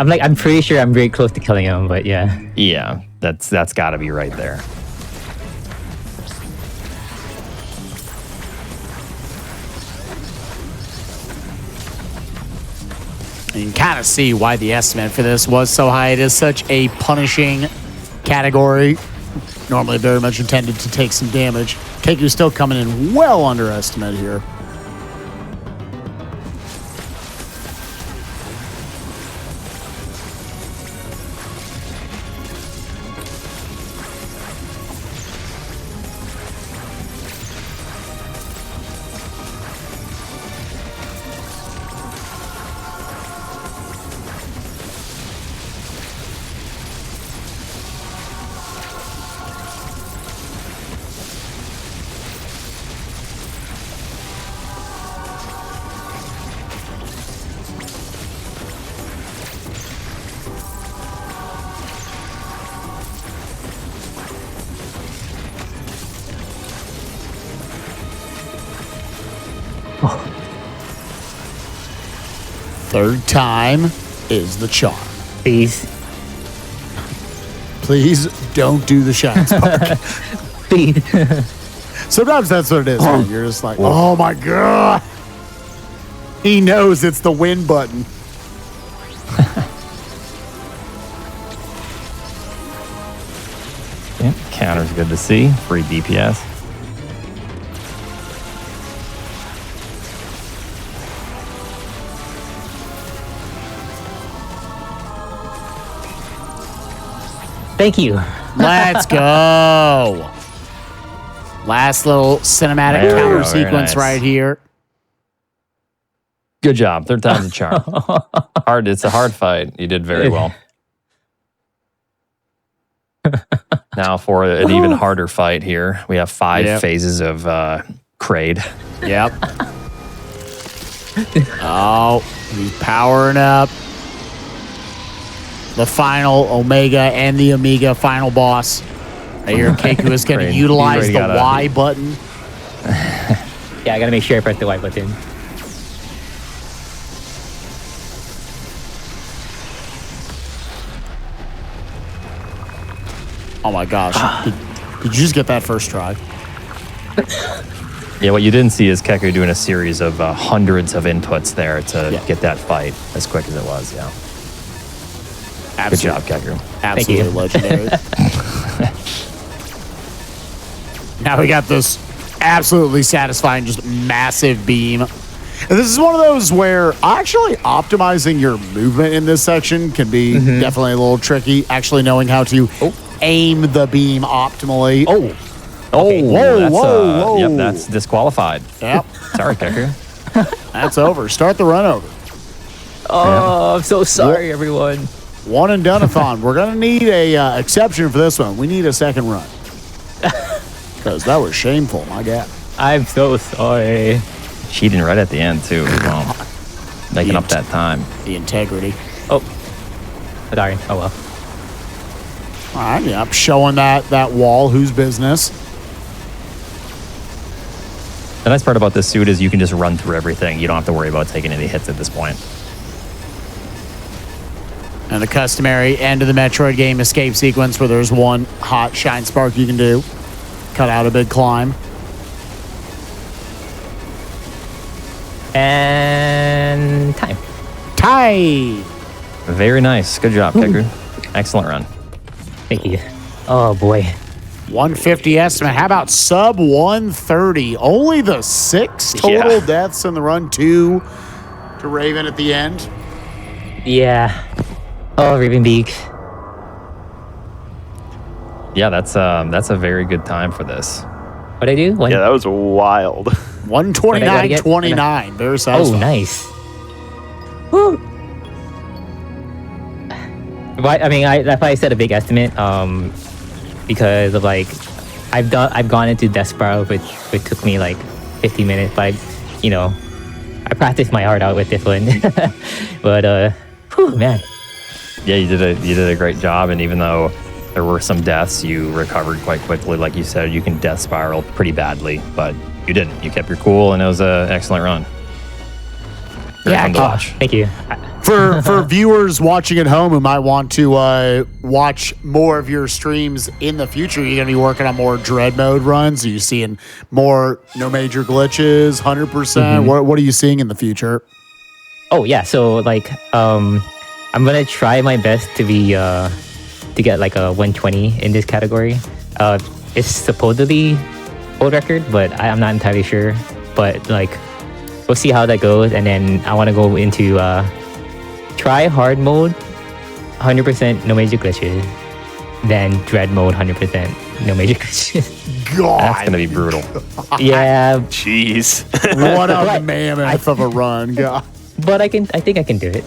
I'm pretty sure I'm very close to killing him, but yeah. Yeah, that's got to be right there. You can kind of see why the estimate for this was so high. It is such a punishing category. Normally very much intended to take some damage. Keku's still coming in well under estimate here. Third time is the charm. Please. Please don't do the shine spark. Please. Sometimes that's what it is. Man. You're just like, oh my God. He knows it's the win button. Yeah, counter's good to see. Free DPS. Thank you. Let's go. Last little cinematic There we counter go, very sequence nice. right here. Good job. Third time's a charm. It's a hard fight. You did very well. Now for an even harder fight here. We have 5 phases of Kraid. Yep. Oh, he's powering up. The final Omega and the Omega final boss. I hear Keku is going to Kraid. utilize He's the already got Y button. Yeah, I gotta make sure I press the Y button. Oh my gosh. Did you just get that first try? Yeah, what you didn't see is Keku doing a series of hundreds of inputs there to get that fight as quick as it was. Yeah. Good job, Keku. Absolutely legendary. Now we got this absolutely satisfying, just massive beam. And this is one of those where actually optimizing your movement in this section can be definitely a little tricky. Actually knowing how to aim the beam optimally. Whoa. Yep, that's disqualified. Yep. Sorry, Keku. That's over. Start the run over. Oh, I'm so sorry, everyone. One-and-Done-athon. We're going to need a exception for this one. We need a second run. Because that was shameful, my God. I'm so sorry. Cheating right at the end, too. Well, making up that time. The integrity. Oh, darn. Oh, well. All right, yep. Showing that wall whose business. The nice part about this suit is you can just run through everything. You don't have to worry about taking any hits at this point. And the customary end of the Metroid game escape sequence where there's one hot shine spark you can do. Cut out a big climb. And time. Tie! Very nice. Good job, Keku. Excellent run. Thank you. Oh, boy. 150 estimate. How about sub 130? Only the 6 total deaths in the run. 2 to Raven at the end. Yeah. Oh, Ravenbeak. Yeah, that's a very good time for this. What'd I do? Yeah, that was wild. 129.29. Very satisfying. Oh, nice. Woo. But, I mean, that's why I said a big estimate. Because of like, I've gone into Death Spiral, which took me like 50 minutes. But I practiced my heart out with this one. But whew, man. Yeah, you did a great job, and even though there were some deaths, you recovered quite quickly. Like you said, you can death spiral pretty badly, but you didn't. You kept your cool, and it was an excellent run. Very fun to watch. Thank you. For viewers watching at home who might want to watch more of your streams in the future, you're going to be working on more Dread mode runs. Are you seeing more no major glitches, 100%? What are you seeing in the future? Oh yeah, so like I'm gonna try my best to be to get like a 120 in this category. It's supposedly old record, but I'm not entirely sure. But like, we'll see how that goes, and then I want to go into try hard mode, 100% no major glitches, then Dread mode, 100% no major glitches. God, That's gonna be brutal. Yeah, Jeez. what a mammoth of a run, God. but I think I can do it.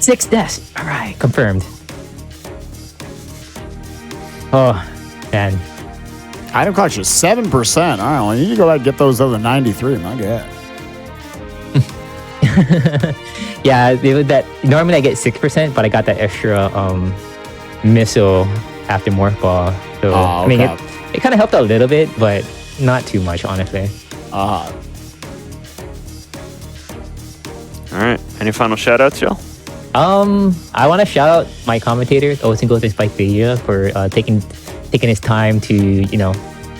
6 deaths. All right, confirmed. Oh man. Item cost you 7%. All right, well, you need to go back and get those other 93. My God. Yeah, that normally I get 6%, but I got that extra missile after Morph Ball. So I mean, it kind of helped out a little bit, but not too much, honestly. All right. Any final shout outs, y'all? I want to shout out my commentators, Osingo and Spike Video, for taking his time to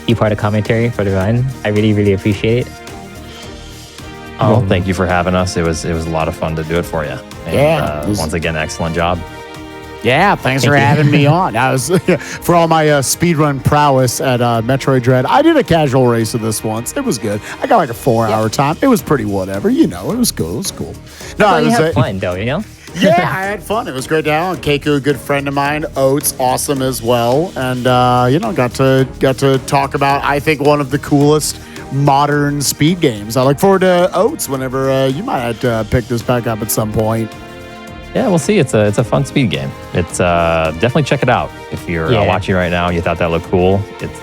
be part of commentary for the run. I really, really appreciate it. Well, thank you for having us. It was a lot of fun to do it for you. And, once again, excellent job. Yeah, thanks for having me on. I was for all my speedrun prowess at Metroid Dread. I did a casual race of this once. It was good. I got like a 4-hour time. It was pretty whatever. It was cool. It was cool. No, it was fun though. Yeah, I had fun. It was great to have on. Keku, a good friend of mine. Oats, awesome as well. And got to talk about, I think, one of the coolest modern speed games. I look forward to Oats whenever you might have to pick this back up at some point. Yeah, we'll see. It's a fun speed game. It's definitely check it out if you're watching right now. You thought that looked cool. It's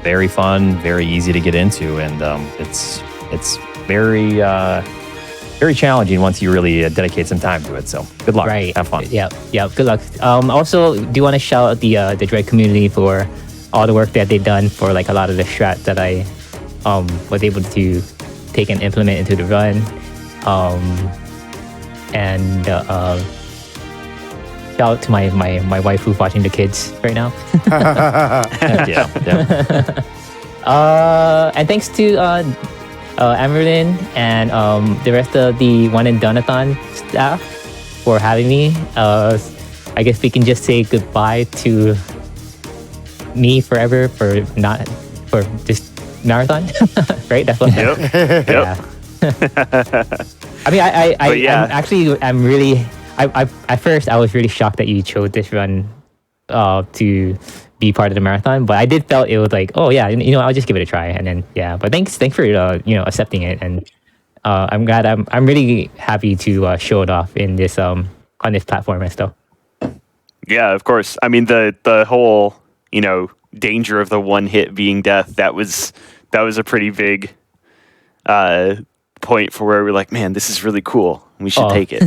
very fun, very easy to get into, and it's very very challenging once you really dedicate some time to it. So good luck. Right. Have fun. Yeah. Good luck. Also, do want to shout out the Dread community for all the work that they've done for like a lot of the strats that I was able to take and implement into the run. And shout out to my wife who's watching the kids right now. Yeah. And thanks to Emerlin and the rest of the One-and-Done-athon staff for having me. I guess we can just say goodbye to me forever for this marathon, right? That's what. Yep. Yeah. I mean, I'm really. At first I was really shocked that you chose this run to be part of the marathon, but I did felt it was like, oh yeah, I'll just give it a try, and then yeah. But thanks for accepting it, and I'm glad. I'm really happy to show it off in this on this platform and stuff. Yeah, of course. I mean, the whole danger of the one hit being death, that was a pretty big point for where we're like, man, this is really cool. We should take it.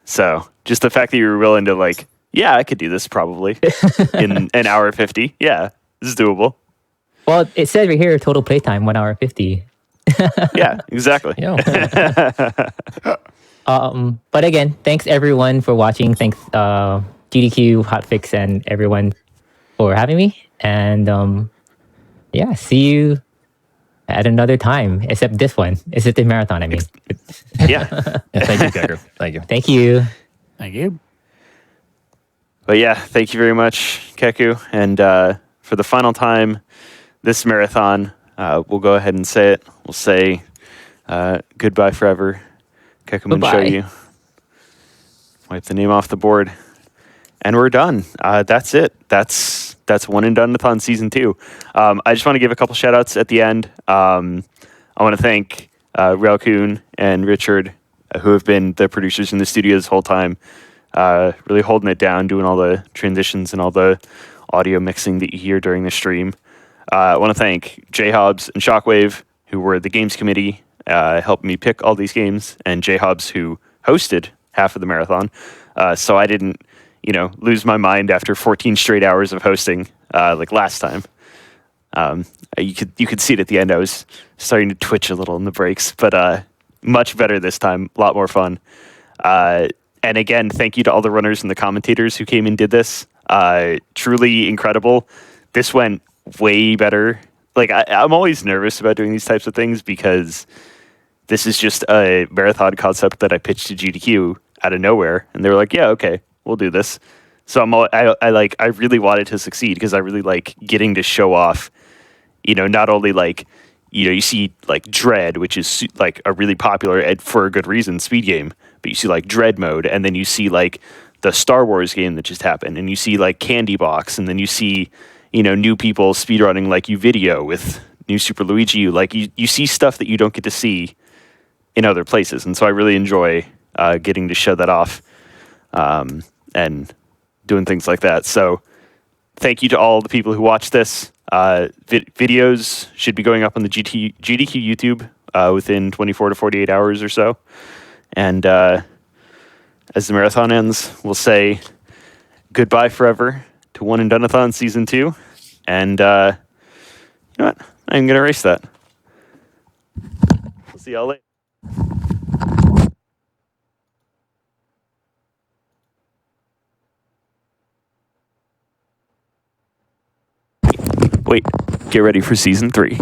So just the fact that you were willing to like, yeah, I could do this probably in an hour 50. Yeah, this is doable. Well, it says right here, total playtime 1 hour 50. Yeah, exactly. Yeah. But again, thanks everyone for watching. Thanks GDQ Hotfix and everyone for having me. And yeah, see you at another time, except this one. Except the marathon, I mean. Yeah. Thank you, Keku. Thank you. Thank you. Thank you. But yeah, thank you very much, Keku. And for the final time, this marathon, we'll go ahead and say it. We'll say goodbye forever. Kekumanshoyu. Wipe the name off the board. And we're done. That's it. That's One-and-Done-athon Season 2. I just want to give a couple shout-outs at the end. I want to thank Rail-kun and Richard, who have been the producers in the studio this whole time, really holding it down, doing all the transitions and all the audio mixing that you hear during the stream. I want to thank J Hobbs and Shockwave, who were the games committee, helped me pick all these games, and J Hobbs, who hosted half of the marathon. So I didn't, lose my mind after 14 straight hours of hosting, like last time. You could see it at the end. I was starting to twitch a little in the breaks, but much better this time. A lot more fun. And again, thank you to all the runners and the commentators who came and did this. Truly incredible. This went way better. Like I'm always nervous about doing these types of things because this is just a marathon concept that I pitched to GDQ out of nowhere, and they were like, "Yeah, okay, we'll do this." So I really wanted to succeed because I really like getting to show off. Not only like you see like Dread, which is like a really popular and for a good reason speed game, but you see like Dread mode, and then you see like the Star Wars game that just happened, and you see like Candy Box, and then you see new people speedrunning like video with New Super Luigi U. Like you see stuff that you don't get to see in other places, and so I really enjoy getting to show that off and doing things like that. So thank you to all the people who watched this. Videos should be going up on the GDQ YouTube within 24 to 48 hours or so. And as the marathon ends, we'll say goodbye forever to One-and-Done-athon Season 2. And you know what? I'm going to erase that. We'll see y'all later. Wait, get ready for Season 3.